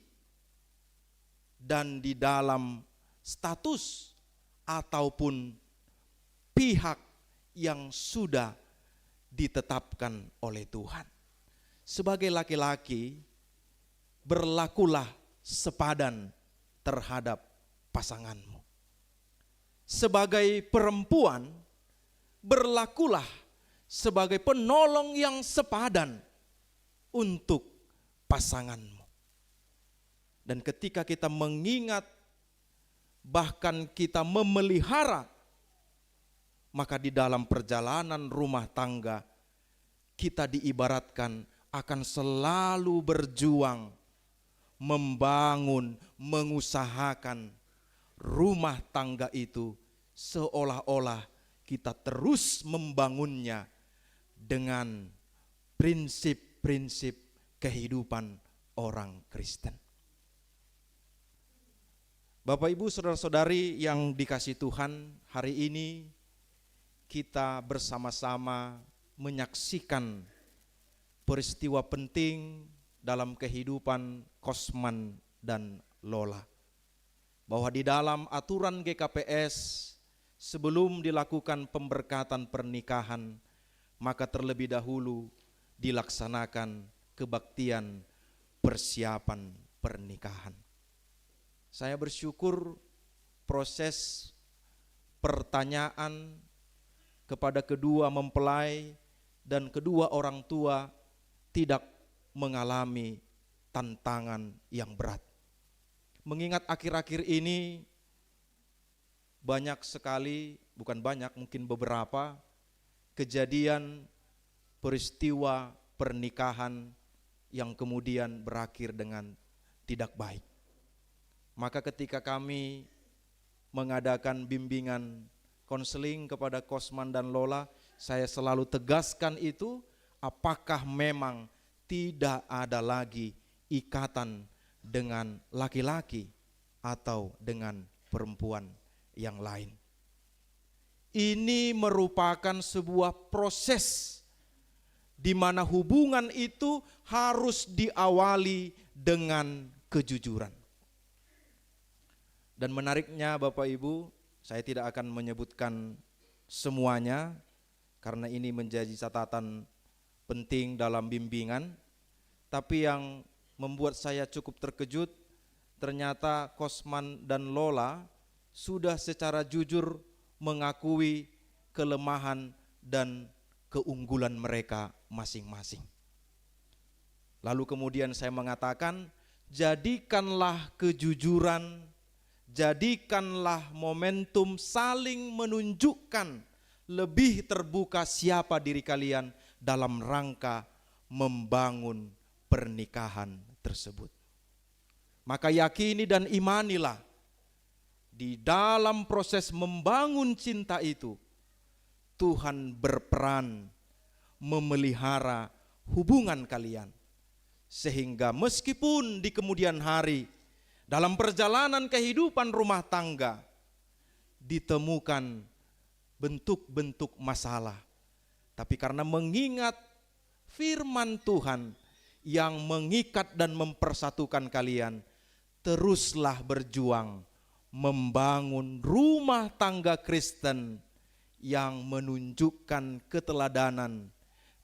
S1: dan di dalam status ataupun pihak yang sudah ditetapkan oleh Tuhan. Sebagai laki-laki, berlakulah sepadan terhadap pasanganmu. Sebagai perempuan, berlakulah sebagai penolong yang sepadan untuk pasanganmu. Dan ketika kita mengingat, bahkan kita memelihara, maka di dalam perjalanan rumah tangga kita diibaratkan akan selalu berjuang, membangun, mengusahakan rumah tangga itu seolah-olah kita terus membangunnya dengan prinsip-prinsip kehidupan orang Kristen. Bapak Ibu saudara-saudari yang dikasihi Tuhan, hari ini kita bersama-sama menyaksikan peristiwa penting dalam kehidupan Kosman dan Lola. Bahwa di dalam aturan GKPS, sebelum dilakukan pemberkatan pernikahan, maka terlebih dahulu dilaksanakan kebaktian persiapan pernikahan. Saya bersyukur proses pertanyaan kepada kedua mempelai dan kedua orang tua tidak mengalami tantangan yang berat. Mengingat akhir-akhir ini banyak sekali, bukan banyak, mungkin beberapa kejadian peristiwa pernikahan yang kemudian berakhir dengan tidak baik. Maka ketika kami mengadakan bimbingan konseling kepada Kosman dan Lola, saya selalu tegaskan itu, apakah memang tidak ada lagi ikatan dengan laki-laki atau dengan perempuan yang lain. Ini merupakan sebuah proses di mana hubungan itu harus diawali dengan kejujuran. Dan menariknya Bapak Ibu, saya tidak akan menyebutkan semuanya karena ini menjadi catatan penting dalam bimbingan. Tapi yang membuat saya cukup terkejut, ternyata Kosman dan Lola sudah secara jujur mengakui kelemahan dan keunggulan mereka masing-masing. Lalu kemudian saya mengatakan, jadikanlah kejujuran, jadikanlah momentum saling menunjukkan lebih terbuka siapa diri kalian dalam rangka membangun pernikahan tersebut. Maka yakini dan imanilah, di dalam proses membangun cinta itu, Tuhan berperan memelihara hubungan kalian. Sehingga meskipun di kemudian hari, dalam perjalanan kehidupan rumah tangga, ditemukan bentuk-bentuk masalah. Tapi karena mengingat firman Tuhan yang mengikat dan mempersatukan kalian, teruslah berjuang membangun rumah tangga Kristen yang menunjukkan keteladanan,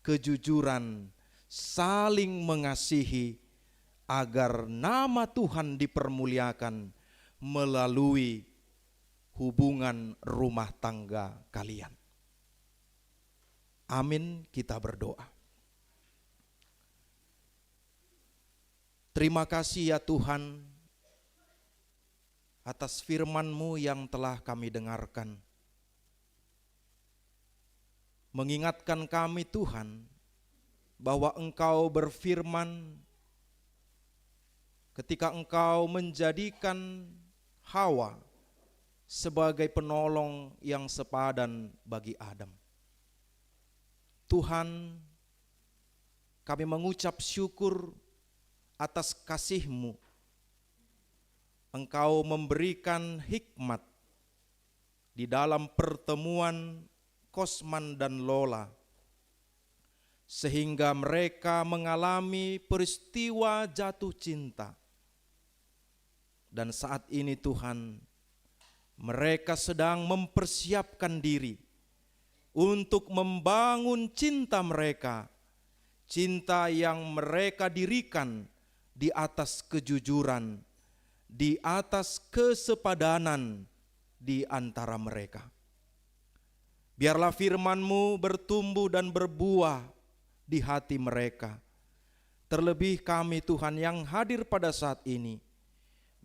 S1: kejujuran, saling mengasihi, agar nama Tuhan dipermuliakan melalui hubungan rumah tangga kalian. Amin, kita berdoa. Terima kasih ya Tuhan atas firman-Mu yang telah kami dengarkan. Mengingatkan kami Tuhan bahwa Engkau berfirman ketika Engkau menjadikan Hawa sebagai penolong yang sepadan bagi Adam. Tuhan, kami mengucap syukur atas kasih-Mu, Engkau memberikan hikmat di dalam pertemuan Kosman dan Lola, sehingga mereka mengalami peristiwa jatuh cinta. Dan saat ini Tuhan, mereka sedang mempersiapkan diri untuk membangun cinta mereka, cinta yang mereka dirikan di atas kejujuran, di atas kesepadanan di antara mereka. Biarlah firman-Mu bertumbuh dan berbuah di hati mereka. Terlebih kami Tuhan yang hadir pada saat ini,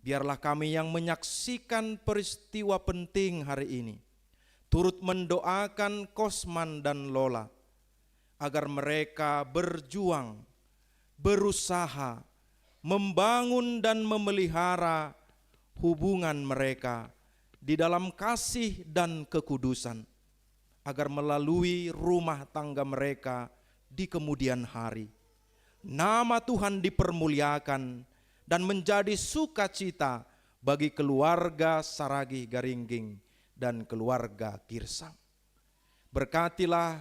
S1: biarlah kami yang menyaksikan peristiwa penting hari ini, turut mendoakan Kosman dan Lola, agar mereka berjuang, berusaha, membangun dan memelihara hubungan mereka di dalam kasih dan kekudusan, agar melalui rumah tangga mereka di kemudian hari, nama Tuhan dipermuliakan dan menjadi sukacita bagi keluarga Saragih Garingging dan keluarga Girsang. Berkatilah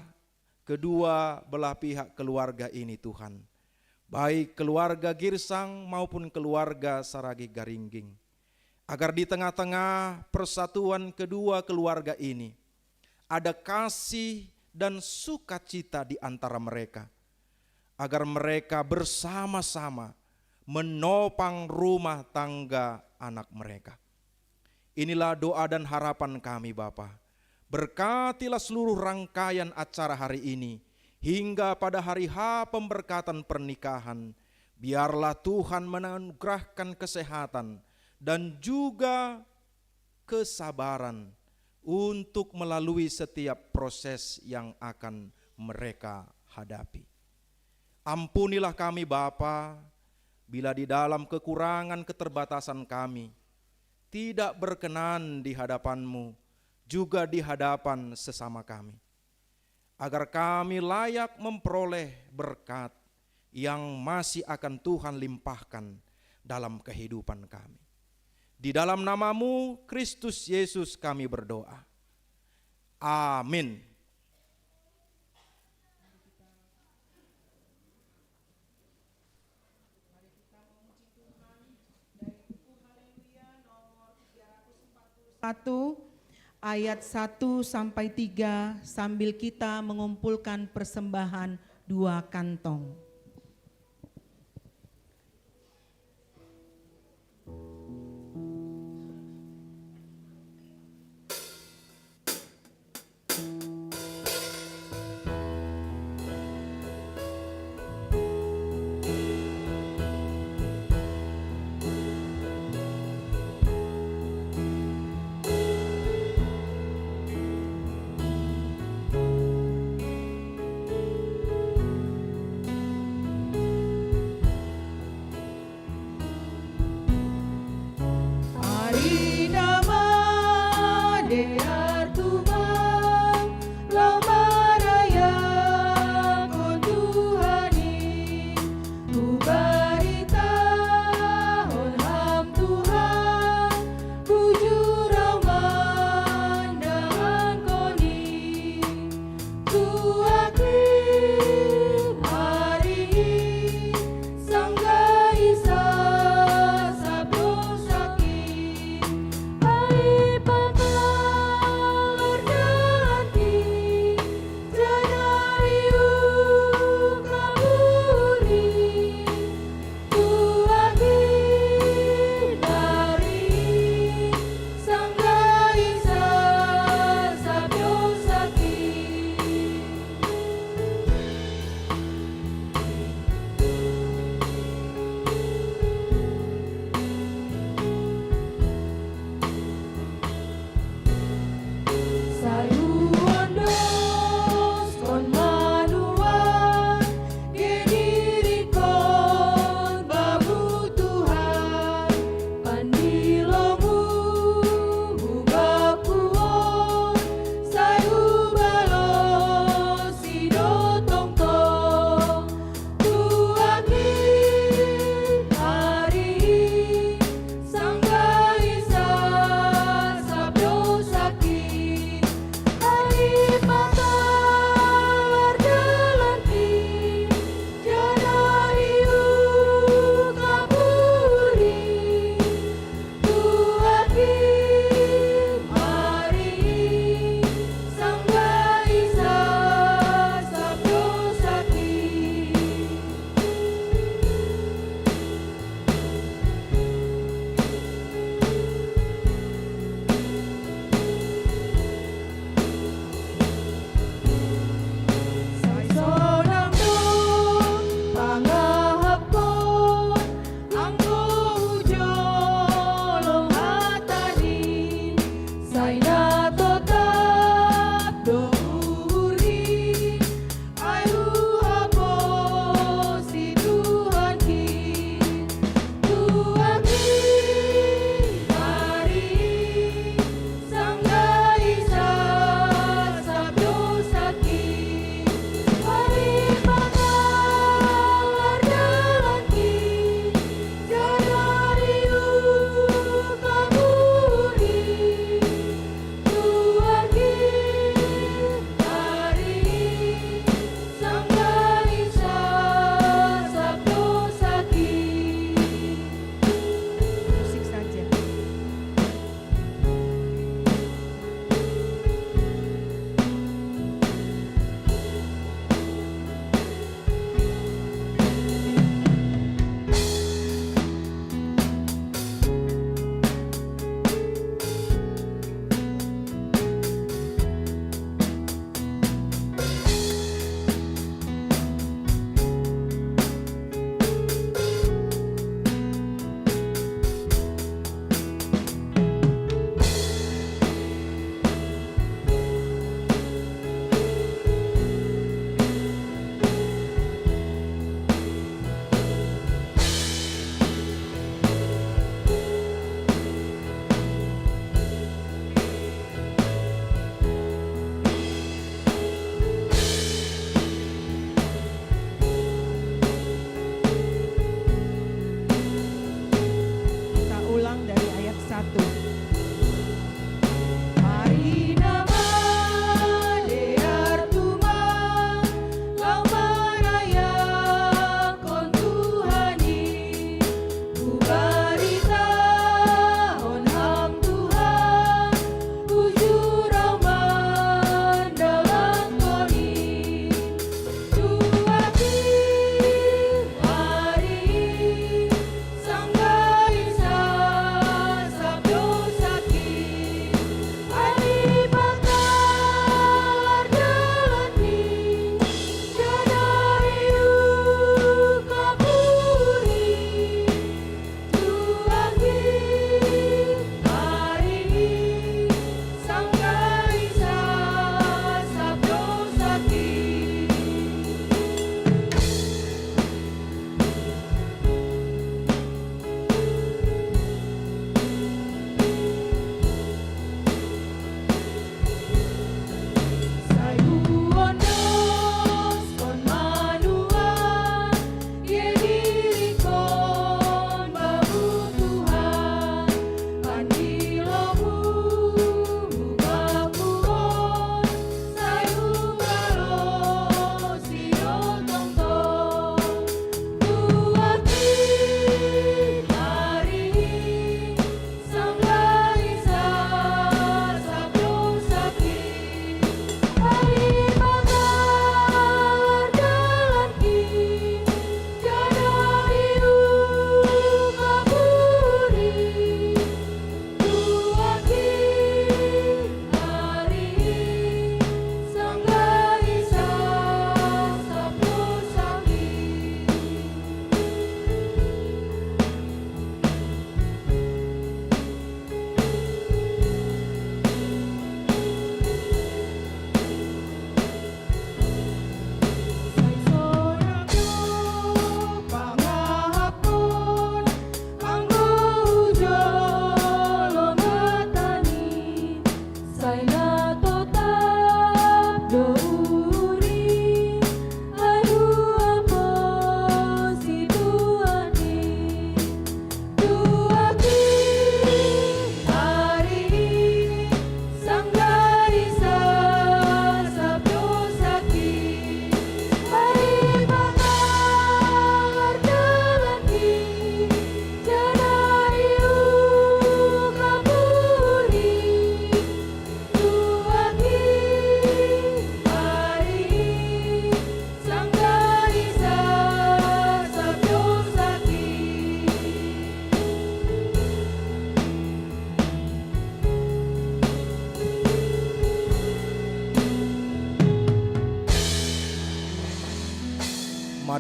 S1: kedua belah pihak keluarga ini Tuhan, baik keluarga Girsang maupun keluarga Saragih Garingging, agar di tengah-tengah persatuan kedua keluarga ini ada kasih dan sukacita di antara mereka, agar mereka bersama-sama menopang rumah tangga anak mereka. Inilah doa dan harapan kami Bapa. Berkatilah seluruh rangkaian acara hari ini hingga pada hari H pemberkatan pernikahan. Biarlah Tuhan menganugerahkan kesehatan dan juga kesabaran untuk melalui setiap proses yang akan mereka hadapi. Ampunilah kami Bapa, bila di dalam kekurangan keterbatasan kami tidak berkenan di hadapan-Mu, juga di hadapan sesama kami, agar kami layak memperoleh berkat yang masih akan Tuhan limpahkan dalam kehidupan kami. Di dalam nama-Mu Kristus Yesus kami berdoa. Amin.
S2: Ayat 1 sampai 3 sambil kita mengumpulkan persembahan 2 kantong.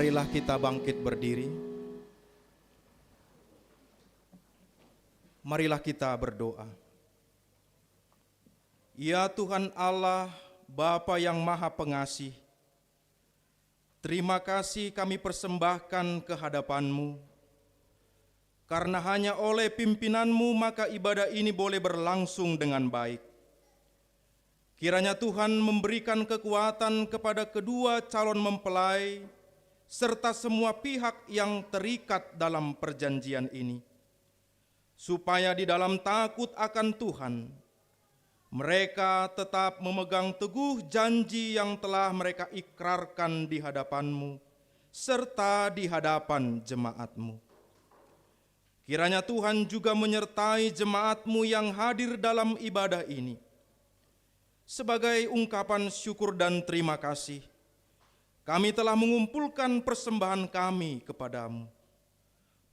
S1: Marilah kita bangkit berdiri. Marilah kita berdoa. Ya Tuhan Allah, Bapa yang Maha Pengasih, terima kasih kami persembahkan ke hadapan-Mu. Karena hanya oleh pimpinan-Mu maka ibadah ini boleh berlangsung dengan baik. Kiranya Tuhan memberikan kekuatan kepada kedua calon mempelai serta semua pihak yang terikat dalam perjanjian ini, supaya di dalam takut akan Tuhan, mereka tetap memegang teguh janji yang telah mereka ikrarkan di hadapan-Mu, serta di hadapan jemaat-Mu. Kiranya Tuhan juga menyertai jemaat-Mu yang hadir dalam ibadah ini. Sebagai ungkapan syukur dan terima kasih, kami telah mengumpulkan persembahan kami kepadamu.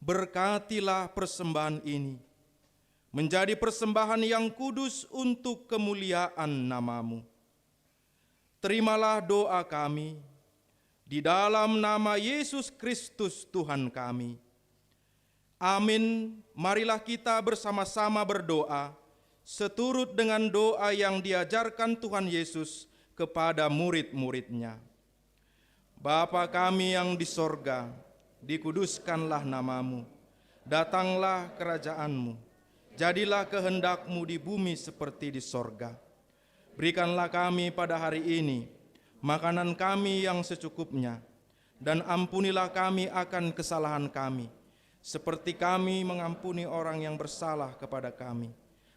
S1: Berkatilah persembahan ini, menjadi persembahan yang kudus untuk kemuliaan nama-Mu. Terimalah doa kami, di dalam nama Yesus Kristus Tuhan kami. Amin. Marilah kita bersama-sama berdoa, seturut dengan doa yang diajarkan Tuhan Yesus kepada murid-muridnya. Bapa kami yang di sorga, dikuduskanlah nama-Mu, datanglah kerajaan-Mu, jadilah kehendak-Mu di bumi seperti di sorga. Berikanlah kami pada hari ini makanan kami yang secukupnya, dan ampunilah kami akan kesalahan kami, seperti kami mengampuni orang yang bersalah kepada kami.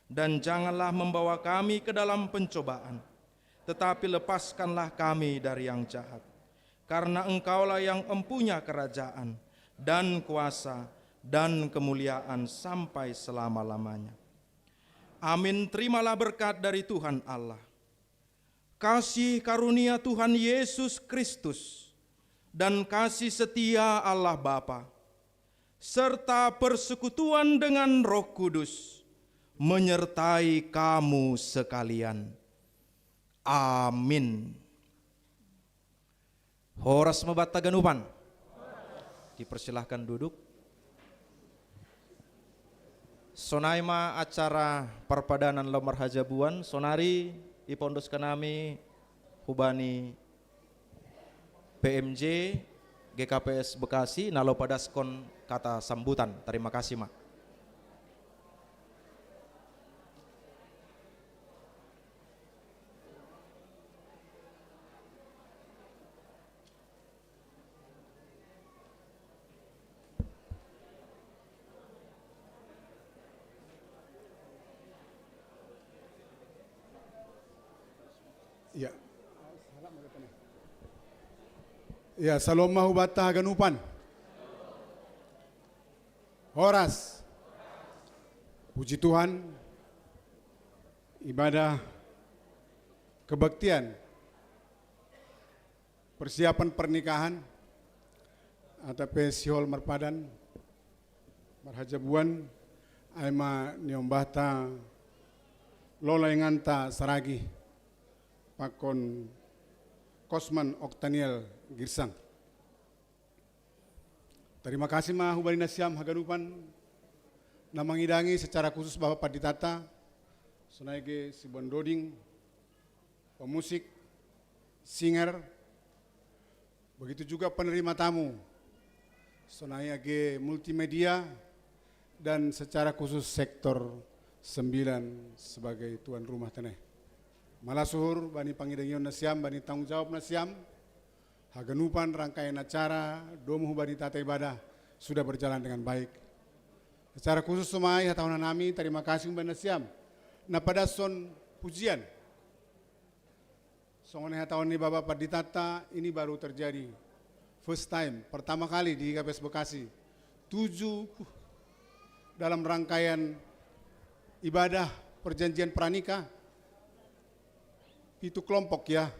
S1: Dan janganlah membawa kami ke dalam pencobaan, tetapi lepaskanlah kami dari yang jahat. Karena Engkaulah yang empunya kerajaan dan kuasa dan kemuliaan sampai selama-lamanya. Amin. Terimalah berkat dari Tuhan Allah, kasih karunia Tuhan Yesus Kristus, dan kasih setia Allah Bapa, serta persekutuan dengan Roh Kudus, menyertai kamu sekalian. Amin. Horas Mebata Ganupan, dipersilahkan duduk. Sonaima acara perpadanan lemar hajabuan, sonari ipondos kanami hubani PMJ GKPS Bekasi nalo padaskon kata sambutan. Terima kasih, Mak.
S7: Ya. Ya, salam mahubata ganupan. Horas. Puji Tuhan. Ibadah kebaktian. Persiapan pernikahan atau pesiol merpadan marhajabuan aima niombata lola inganta saragi Pakon Kosman Oktaniel Girsang. Terima kasih mah Hubarina Siam Haganupan namangidangi secara khusus Bapak Paditata, Sonaige Sibuan Doding, pemusik, singer, begitu juga penerima tamu, Sonaige Multimedia, dan secara khusus sektor 9 sebagai tuan rumah teneh. Malasuhur bani pangidengion nasiam, bani tanggung jawab nasiam, haganupan rangkaian acara domu bani tata ibadah sudah berjalan dengan baik. Secara khusus semai hatahunan nami terima kasih bani nasiam. Na pada son pujian, songon hatahun ni Bapak Paditata ini baru terjadi first time, pertama kali di GKPS Bekasi. 7 dalam rangkaian ibadah perjanjian pranikah. Itu kelompok ya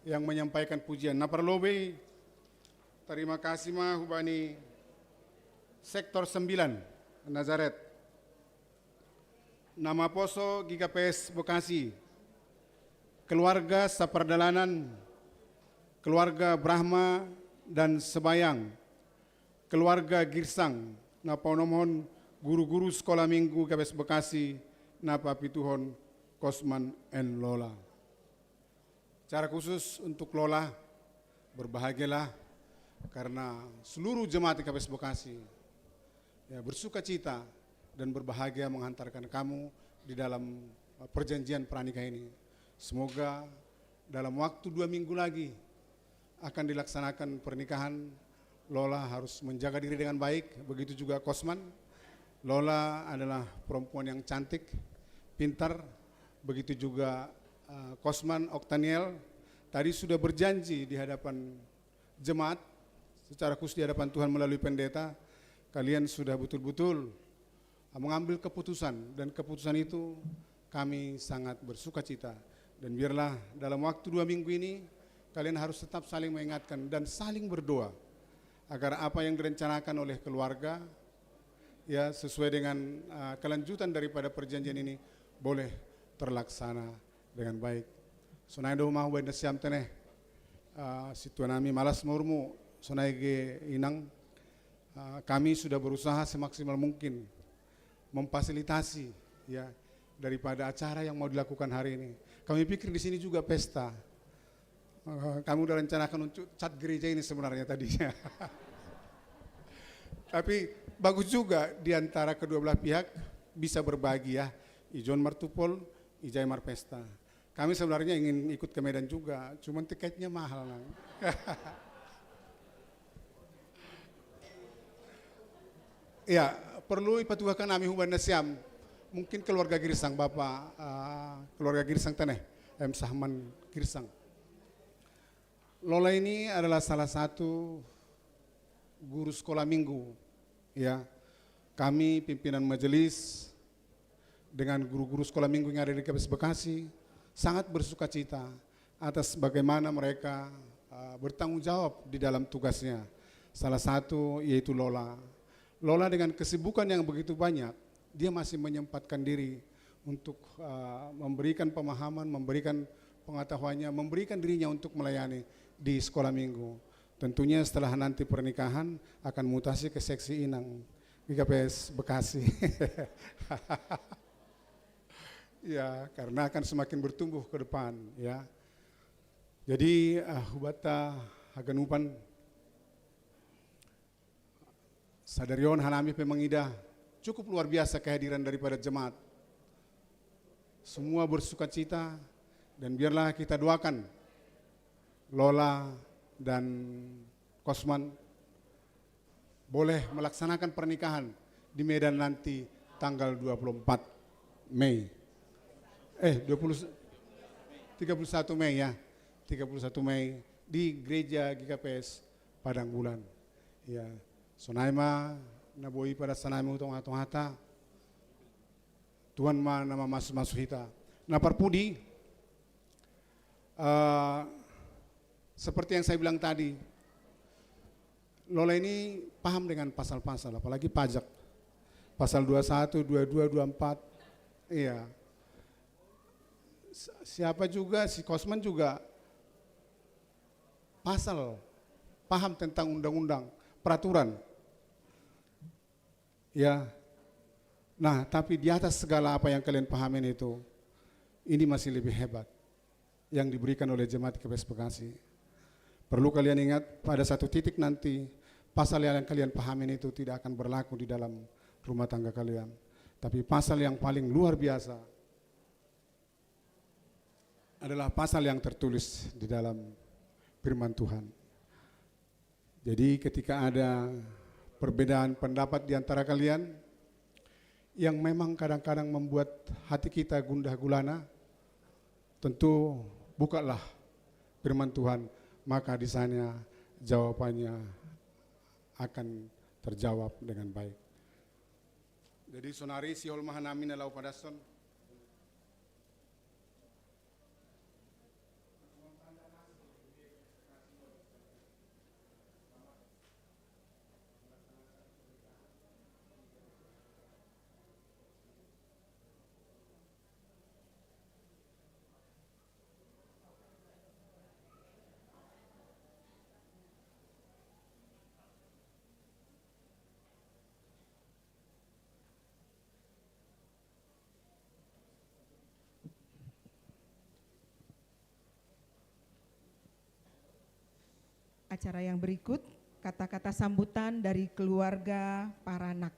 S7: yang menyampaikan pujian. Nah perlobe terima kasih mah hubani sektor 9 Nazaret. Nama poso GKPS Bekasi. Keluarga Sapardalanan, keluarga Brahma dan sebayang keluarga Girsang napa nomohon guru-guru sekolah minggu KPS Bekasi napa pituhon Kosman and Lola. Cara khusus untuk Lola, berbahagialah karena seluruh jemaat KPS Bekasi ya, bersuka cita dan berbahagia menghantarkan kamu di dalam perjanjian pranikah ini. Semoga dalam waktu 2 minggu lagi akan dilaksanakan pernikahan. Lola harus menjaga diri dengan baik, begitu juga Kosman. Lola adalah perempuan yang cantik, pintar, begitu juga Kosman Oktaniel tadi sudah berjanji di hadapan jemaat, secara khusus di hadapan Tuhan melalui pendeta, kalian sudah betul-betul mengambil keputusan, dan keputusan itu kami sangat bersuka cita. Dan biarlah dalam waktu 2 minggu ini kalian harus tetap saling mengingatkan dan saling berdoa agar apa yang direncanakan oleh keluarga ya sesuai dengan kelanjutan daripada perjanjian ini boleh terlaksana dengan baik. Sonai do mau buat siam teneh situanami malas murmu sonai ge inang kami sudah berusaha semaksimal mungkin memfasilitasi ya daripada acara yang mau dilakukan hari ini. Kami pikir di sini juga pesta. Kamu udah rencanakan untuk cat gereja ini sebenarnya tadinya. Tapi bagus juga di antara kedua belah pihak bisa berbagi ya. Ijon Martupol, Ijai Marpesta. Kami sebenarnya ingin ikut ke Medan juga, cuman tiketnya mahal. Ya, perlu ipatugakan kami huban nasiam. Mungkin keluarga Girsang, Bapak, keluarga Girsang teneh, M. Sahman Girsang. Lola ini adalah salah satu guru sekolah minggu, ya. Kami pimpinan majelis dengan guru-guru sekolah minggu yang ada di KPS Bekasi sangat bersuka cita atas bagaimana mereka bertanggung jawab di dalam tugasnya. Salah satu yaitu Lola. Lola dengan kesibukan yang begitu banyak, dia masih menyempatkan diri untuk memberikan pemahaman, memberikan pengetahuannya, memberikan dirinya untuk melayani di sekolah minggu. Tentunya setelah nanti pernikahan akan mutasi ke seksi inang di KPS Bekasi. Ya, karena akan semakin bertumbuh ke depan ya. Jadi hubata haganupan sadarion hanami pemangida. Cukup luar biasa kehadiran daripada jemaat. Semua bersuka cita dan biarlah kita doakan Lola dan Kosman boleh melaksanakan pernikahan di Medan nanti tanggal 24 Mei. 31 Mei ya. 31 Mei di Gereja GKPS Padang Bulan. Ya, Sonaima naboi pada sanami utong atong hata Tuhan ma nama masuk hita. Nah Parpudi seperti yang saya bilang tadi, Lola ini paham dengan pasal-pasal, apalagi pajak, pasal 21, 22, 24, iya. Siapa juga, si Kosman juga pasal, paham tentang undang-undang, peraturan. Ya, nah tapi di atas segala apa yang kalian pahamin itu, ini masih lebih hebat yang diberikan oleh jemaat KPS Bekasi. Perlu kalian ingat pada satu titik nanti pasal yang kalian pahamin itu tidak akan berlaku di dalam rumah tangga kalian. Tapi pasal yang paling luar biasa adalah pasal yang tertulis di dalam firman Tuhan. Jadi ketika ada perbedaan pendapat di antara kalian yang memang kadang-kadang membuat hati kita gundah gulana, tentu bukalah firman Tuhan, maka di sana jawabannya akan terjawab dengan baik. Jadi sonari siol mahanami na lau padason.
S2: acara yang berikut, kata-kata sambutan dari keluarga Paranak.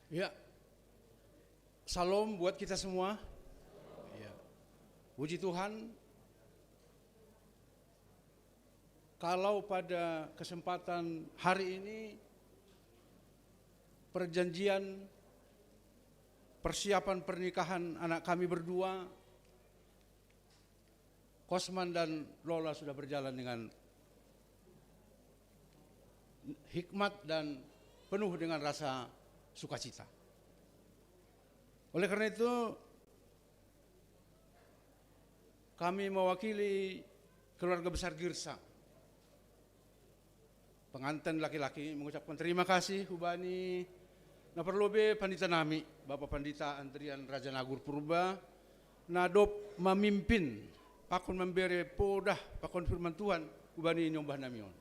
S7: Ya, salam buat kita semua. Ya. Puji Tuhan, kalau pada kesempatan hari ini perjanjian persiapan pernikahan anak kami berdua, Kosman dan Lola, sudah berjalan dengan hikmat dan penuh dengan rasa sukacita. Oleh karena itu, kami mewakili keluarga besar Girsang, pengantin laki-laki, mengucapkan terima kasih hubani na perlobe pandita nami, Bapak Pandita Andrian Raja Nagur Purba, nadop memimpin pakon memberi podah pakon firman Tuhan hubani nyombah namion.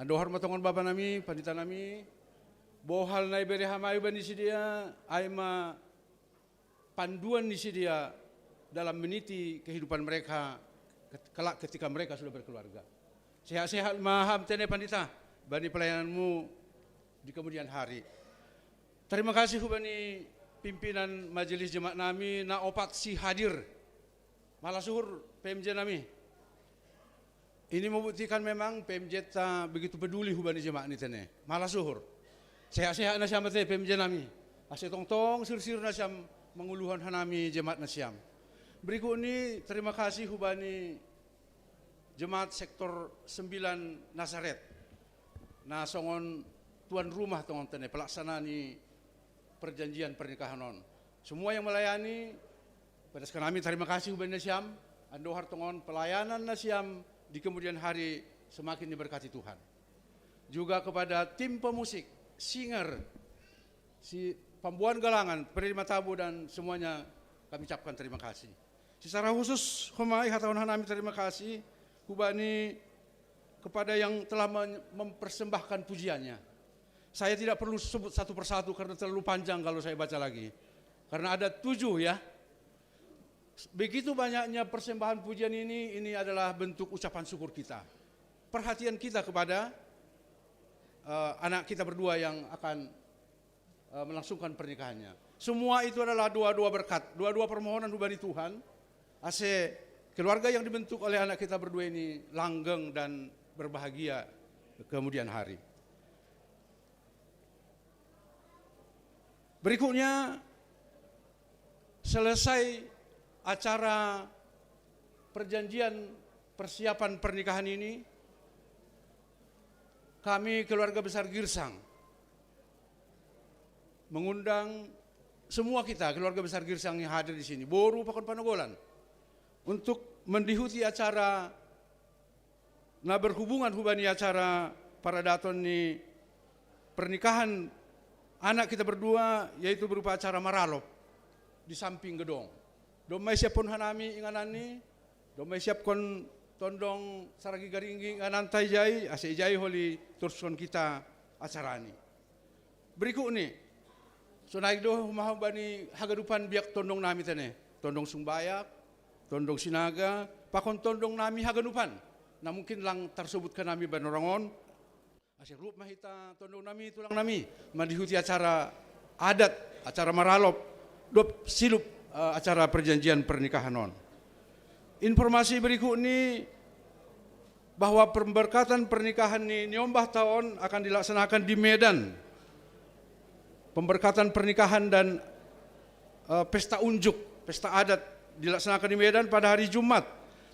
S7: Ando hormatongan Bapak nami, pandita nami, bohal na iberi hamay ba ni sidia ay ma panduan ni sidia dalam meniti kehidupan mereka kelak ketika mereka sudah berkeluarga. Sehat-sehat maham tene pandita bani pelayananmu di kemudian hari. Terima kasih bani pimpinan majelis jemaat nami na opat si hadir. Malah suhur PMJ nami. Ini membuktikan memang PMJ ta begitu peduli hubani jemaat ni tene. Malah suhur. Sehat-sehat na siam teh PMJ nami. Ase tong-tong sir-sir na siam menguluhan hanami jemaat na siam. Berikut ini terima kasih hubani jemaat sektor 9 Nazaret. Na songon tuan rumah tongon tene pelaksana ni perjanjian pernikahan on. Semua yang melayani pada sekali terima kasih hubani na siam. Andohar tongon pelayanan na siam di kemudian hari semakin diberkati Tuhan. Juga kepada tim pemusik, singer, si pembuat galangan, penerima tabu dan semuanya kami ucapkan terima kasih. Secara khusus humai hataun hanami terima kasih hubani kepada yang telah mempersembahkan pujiannya. Saya tidak perlu sebut satu persatu karena terlalu panjang kalau saya baca lagi. Karena ada 7 ya. Begitu banyaknya persembahan pujian ini adalah bentuk ucapan syukur kita. Perhatian kita kepada anak kita berdua yang akan melangsungkan pernikahannya. Semua itu adalah doa-doa berkat, doa-doa permohonan hubani Tuhan. Ase keluarga yang dibentuk oleh anak kita berdua ini langgeng dan berbahagia kemudian hari. Berikutnya, selesai acara perjanjian persiapan pernikahan ini, kami keluarga besar Girsang mengundang semua kita keluarga besar Girsang yang hadir di sini, Boru Pakon Panogolan, untuk mendihuti acara na berhubungan hubani acara para daton ni pernikahan anak kita berdua, yaitu berupa acara maralop di samping gedong. Domai siap pun hanami inganani, domai siap kon tondong saragi garinggi inganan jai, ase jai holi turson kita acara ini. Berikut ni, so naik doh mahabani hagadupan biak tondong nami tene, tondong sumbayak, tondong sinaga, pakon tondong nami hagadupan. Nah mungkin lang tersebutkan nami banorangon, ase rup mahita tondong nami tulang nami, madihuti acara adat, acara maralop, dop silup acara perjanjian pernikahan on. Informasi berikut ini bahwa pemberkatan pernikahan ini nyombah tahun akan dilaksanakan di Medan. Pemberkatan pernikahan dan pesta unjuk, pesta adat dilaksanakan di Medan pada hari Jumat,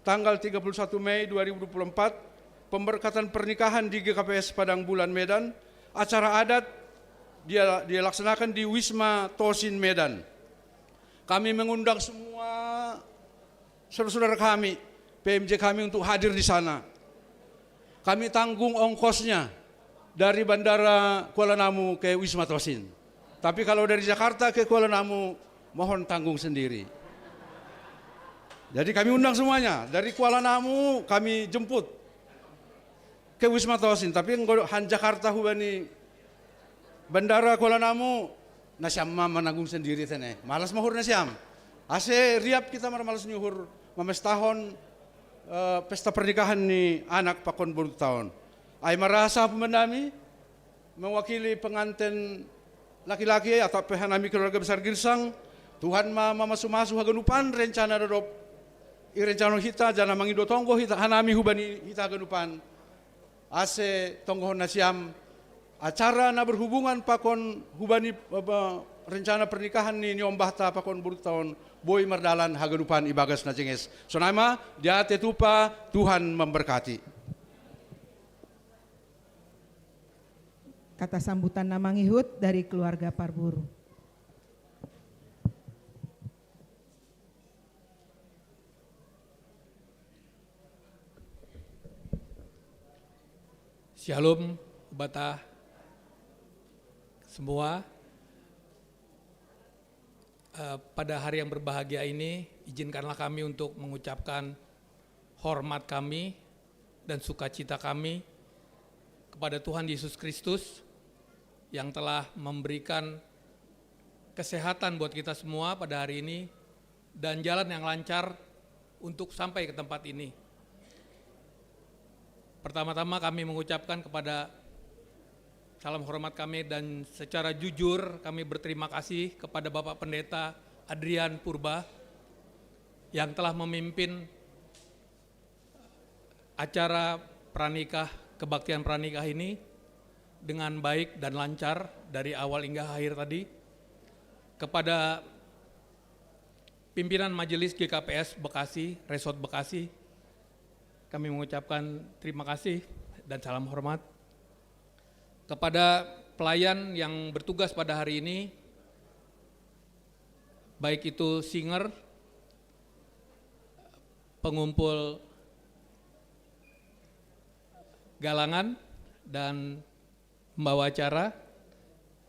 S7: tanggal 31 Mei 2024. Pemberkatan pernikahan di GKPS Padang Bulan Medan. Acara adat dia dilaksanakan di Wisma Tosin Medan. Kami mengundang semua saudara-saudara kami, PMJ kami untuk hadir di sana. Kami tanggung ongkosnya dari Bandara Kuala Namu ke Wisma Tosin. Tapi kalau dari Jakarta ke Kuala Namu, mohon tanggung sendiri. Jadi kami undang semuanya. Dari Kuala Namu kami jemput ke Wisma Tosin, tapi han Jakarta hubani Bandara Kuala Namu nasyam menanggung sendiri tene. Malas mahur nasyam. Ase riap kita malas nyuhur mames tahun pesta pernikahan ni anak pakon buruk tahun. Ay marasa pemendami mewakili pengantin laki-laki atau pehanami keluarga besar Girsang. Tuhan masu hagenupan rencana dodop rencana hita jana mangido tonggo hita hanami hubani hita hagenupan. Ase tonggo nasyam acara na berhubungan pakon hubani rencana pernikahan ni nyombah ta pakon buruk tahun boy merdalan hagenupan ibagas na cenges. Sonama dia tetupa Tuhan memberkati.
S2: Kata sambutan namangihut dari keluarga Parburu.
S8: Shalom, Bata semua. Pada hari yang berbahagia ini, izinkanlah kami untuk mengucapkan hormat kami dan sukacita kami kepada Tuhan Yesus Kristus yang telah memberikan kesehatan buat kita semua pada hari ini dan jalan yang lancar untuk sampai ke tempat ini. Pertama-tama kami mengucapkan kepada salam hormat kami dan secara jujur kami berterima kasih kepada Bapak Pendeta Adrian Purba yang telah memimpin acara pranikah, kebaktian pranikah ini dengan baik dan lancar dari awal hingga akhir tadi. Kepada pimpinan Majelis GKPS Bekasi, Resort Bekasi, kami mengucapkan terima kasih dan salam hormat. Kepada pelayan yang bertugas pada hari ini, baik itu singer, pengumpul galangan, dan membawa acara,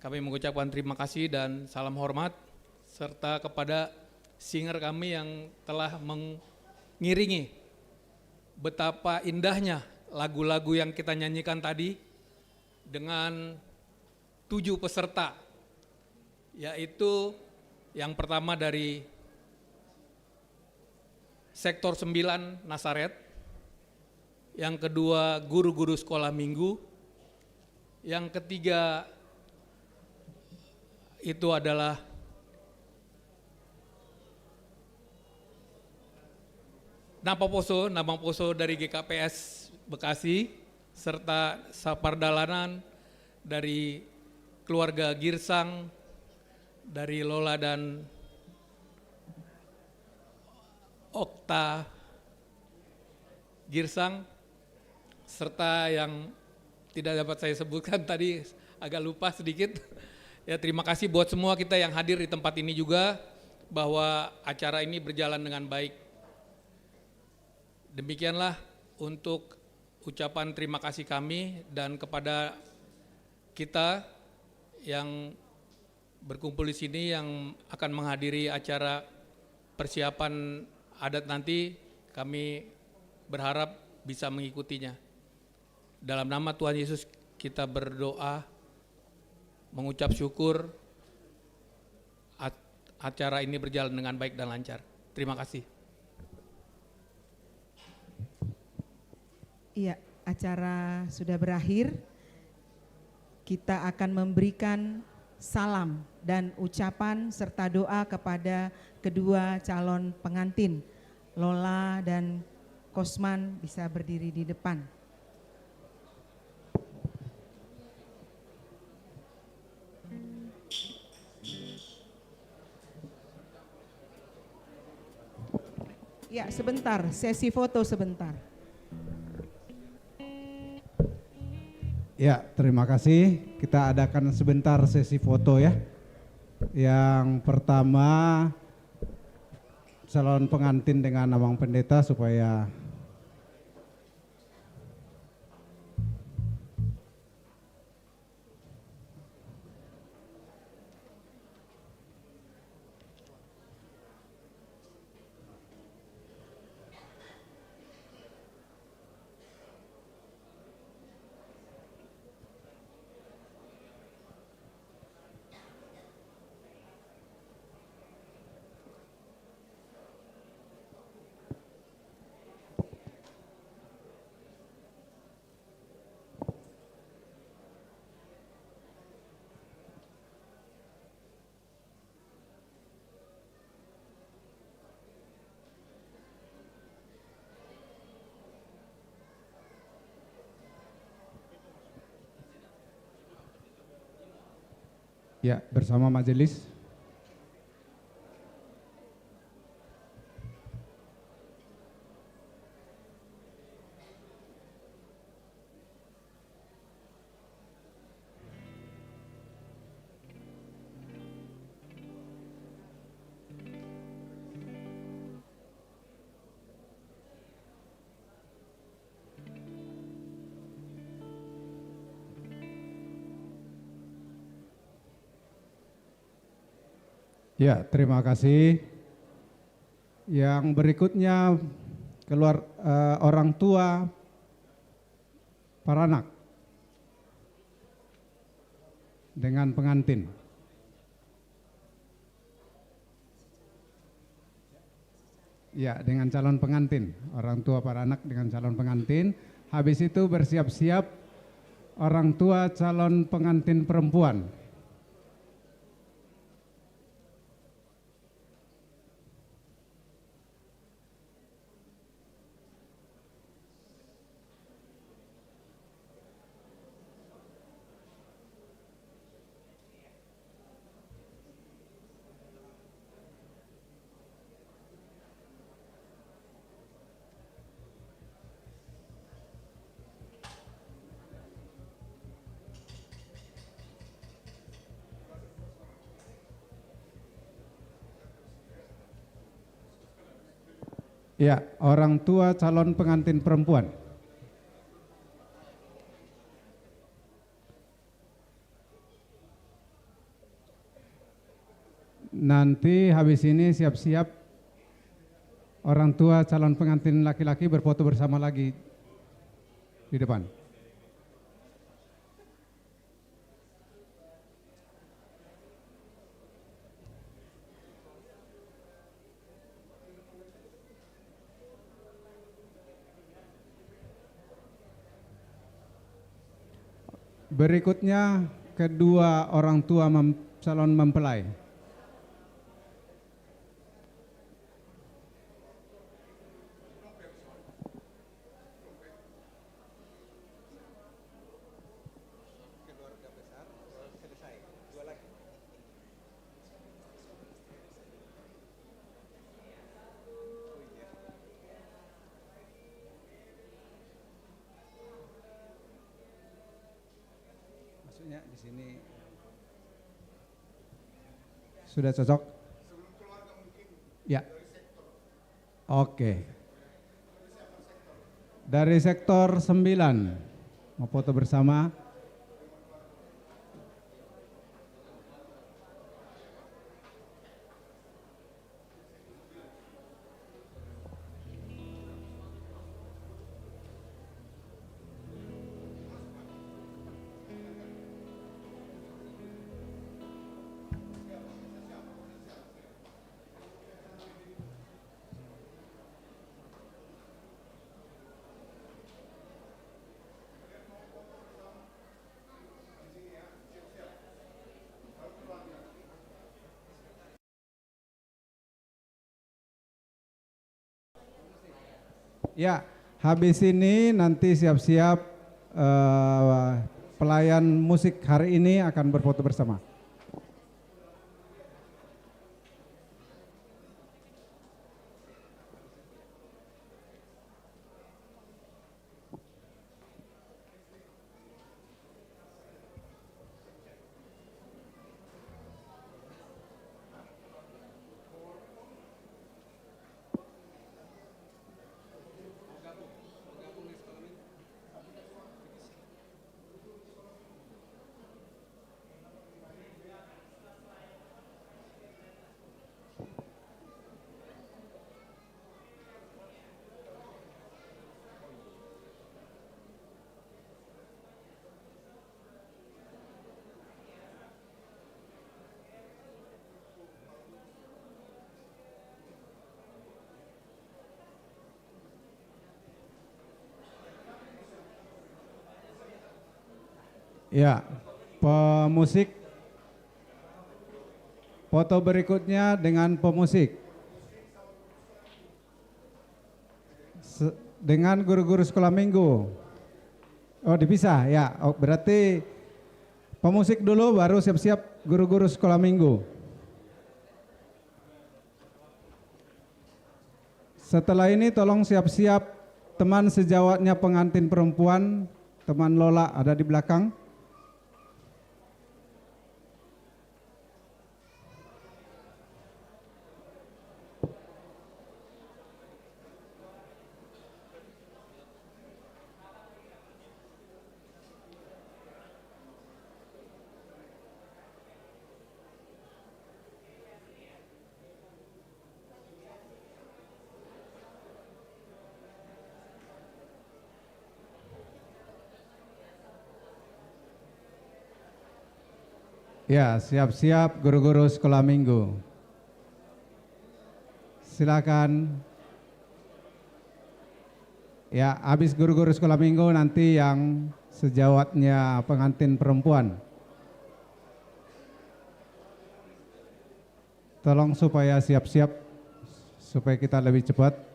S8: kami mengucapkan terima kasih dan salam hormat, serta kepada singer kami yang telah mengiringi betapa indahnya lagu-lagu yang kita nyanyikan tadi dengan 7 peserta, yaitu yang pertama dari sektor 9 Nasaret, yang kedua guru-guru sekolah minggu, yang ketiga itu adalah Namang Poso dari GKPS Bekasi, serta Sapardalanan dari keluarga Girsang, dari Lola dan Okta Girsang, serta yang tidak dapat saya sebutkan tadi, agak lupa sedikit. Ya, terima kasih buat semua kita yang hadir di tempat ini juga, bahwa acara ini berjalan dengan baik. Demikianlah untuk ucapan terima kasih kami, dan kepada kita yang berkumpul di sini yang akan menghadiri acara persiapan adat nanti, kami berharap bisa mengikutinya. Dalam nama Tuhan Yesus kita berdoa, mengucap syukur acara ini berjalan dengan baik dan lancar. Terima kasih.
S2: Iya, acara sudah berakhir. Kita akan memberikan salam dan ucapan serta doa kepada kedua calon pengantin. Lola dan Kosman bisa berdiri di depan. Ya, sebentar, sesi foto sebentar.
S9: Ya, terima kasih. Kita adakan sebentar sesi foto ya. Yang pertama, calon pengantin dengan Abang Pendeta supaya Ya, bersama majelis. Ya, terima kasih. Yang berikutnya keluar orang tua para anak dengan pengantin. Ya, dengan calon pengantin. Orang tua para anak dengan calon pengantin. Habis itu bersiap-siap orang tua calon pengantin perempuan. Ya, orang tua calon pengantin perempuan. Nanti habis ini siap-siap orang tua calon pengantin laki-laki berfoto bersama lagi di depan. Berikutnya kedua orang tua calon mempelai. Maksudnya di sini sudah cocok? Ya. Oke. Dari sektor 9 mau foto bersama. Ya, habis ini nanti siap-siap pelayan musik hari ini akan berfoto bersama. Ya, pemusik. Foto berikutnya dengan pemusik. Dengan guru-guru sekolah minggu. Oh, dipisah ya. Oh, berarti Pemusik dulu baru siap-siap guru-guru sekolah minggu. Setelah ini tolong siap-siap teman sejawatnya pengantin perempuan, teman Lola ada di belakang. Ya, siap-siap guru-guru sekolah minggu. Silakan. Ya, habis guru-guru sekolah minggu nanti yang sejawatnya pengantin perempuan. Tolong supaya siap-siap supaya kita lebih cepat.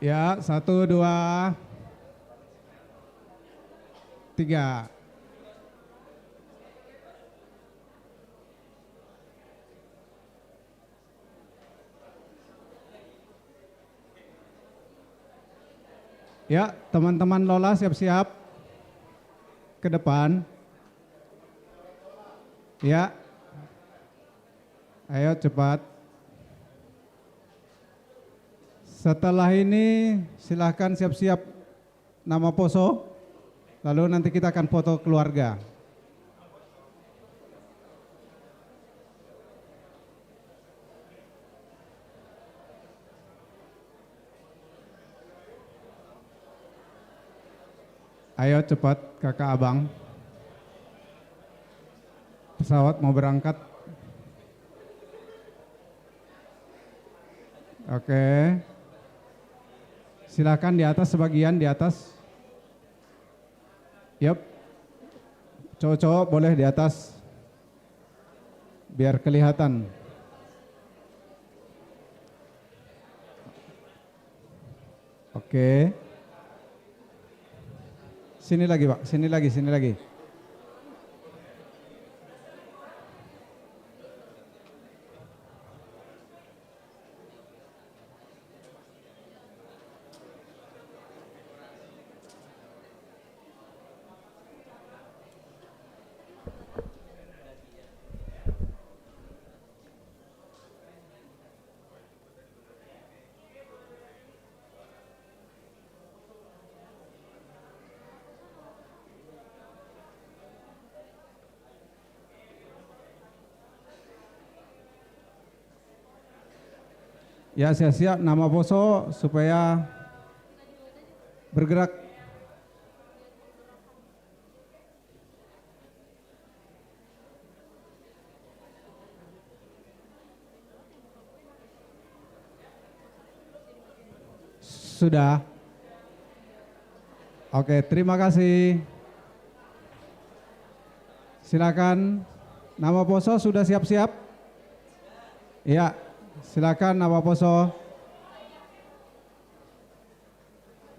S9: Ya, 1, 2, 3. Ya, teman-teman Lola siap-siap ke depan. Ya, ayo cepat. Setelah ini silahkan siap-siap nama poso, lalu nanti kita akan foto keluarga. Ayo cepat kakak abang. Pesawat mau berangkat. Oke. Silakan di atas, sebagian di atas. Yap. Cowok-cowok boleh di atas. Biar kelihatan. Oke. Sini lagi, Pak. Sini lagi, sini lagi. Ya, siap-siap nama poso supaya bergerak. Sudah. Oke, terima kasih. Silakan. Nama poso sudah siap-siap? Iya. Silakan nama poso.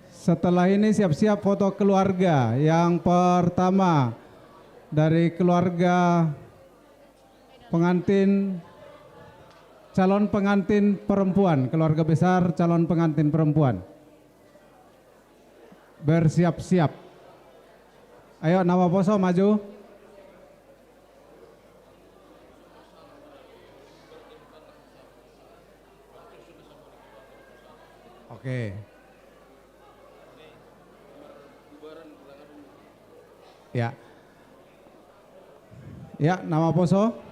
S9: Setelah ini siap-siap foto keluarga. Yang pertama dari keluarga pengantin, calon pengantin perempuan, keluarga besar calon pengantin perempuan. Bersiap-siap. Ayo nama poso maju. Oke. Ya. Ya, nama poso.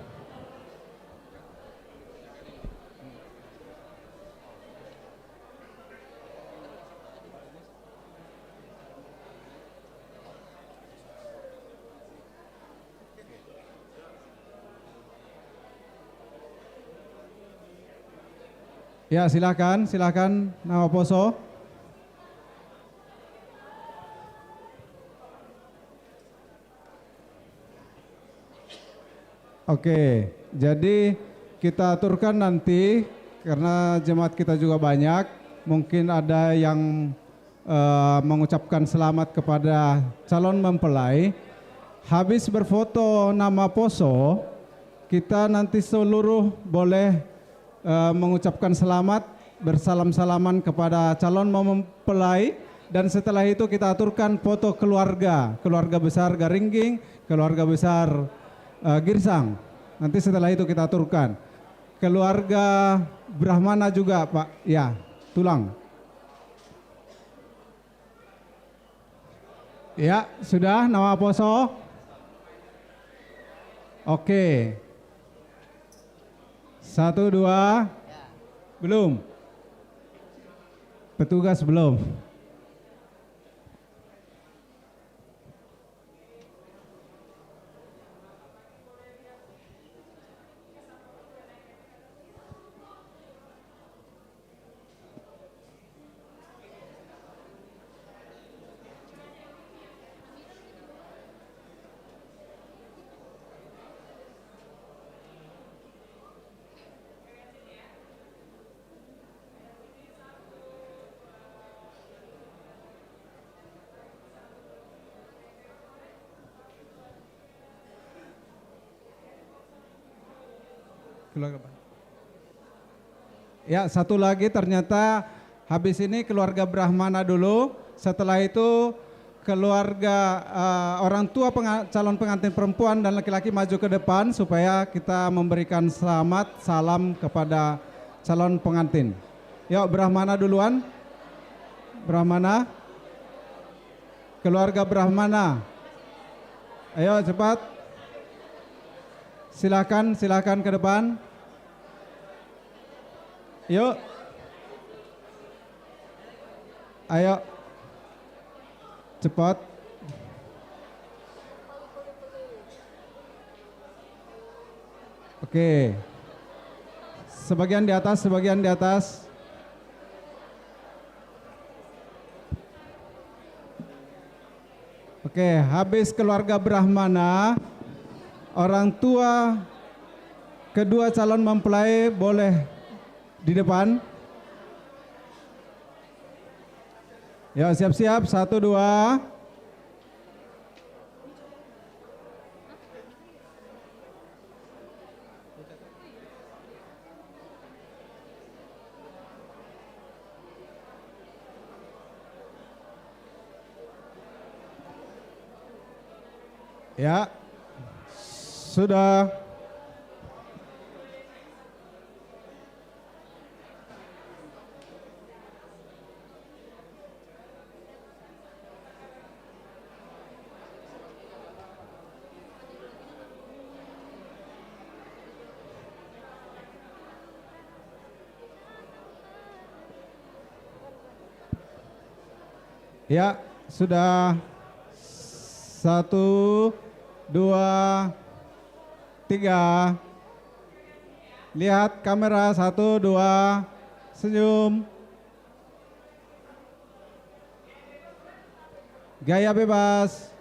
S9: Ya, silakan nama poso. Oke, jadi kita aturkan nanti karena jemaat kita juga banyak, mungkin ada yang mengucapkan selamat kepada calon mempelai. Habis berfoto nama poso, kita nanti seluruh boleh mengucapkan selamat, bersalam-salaman kepada calon mempelai, dan setelah itu kita aturkan foto keluarga besar Garingging, keluarga besar Girsang. Nanti setelah itu kita aturkan. Keluarga Brahmana juga Pak, ya, tulang. Ya, sudah nama poso. Oke. 1, 2. Belum. Petugas belum. Ya, satu lagi ternyata habis ini keluarga Brahmana dulu, setelah itu keluarga orang tua calon pengantin perempuan dan laki-laki maju ke depan supaya kita memberikan selamat salam kepada calon pengantin. Yuk, Brahmana duluan. Brahmana. Keluarga Brahmana. Ayo cepat. Silakan ke depan. Yuk. Ayo. Cepat. Oke. Sebagian di atas. Oke, habis keluarga Brahmana, orang tua kedua calon mempelai boleh di depan. Ya, siap-siap. 1, 2. Ya, sudah. Ya, sudah. 1, 2, 3. Lihat kamera. 1, 2. Senyum. Gaya bebas.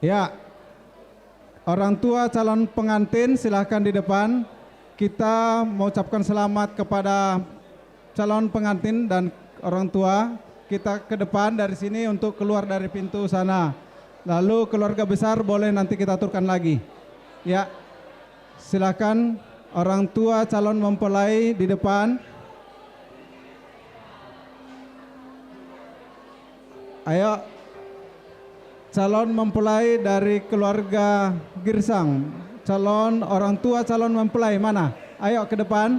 S9: Ya, orang tua calon pengantin silahkan di depan. Kita mengucapkan selamat kepada calon pengantin dan orang tua. Kita ke depan dari sini untuk keluar dari pintu sana. Lalu keluarga besar boleh nanti kita aturkan lagi. Ya, silakan orang tua calon mempelai di depan. Ayo. Calon mempelai dari keluarga Girsang, calon orang tua calon mempelai mana? Ayo ke depan.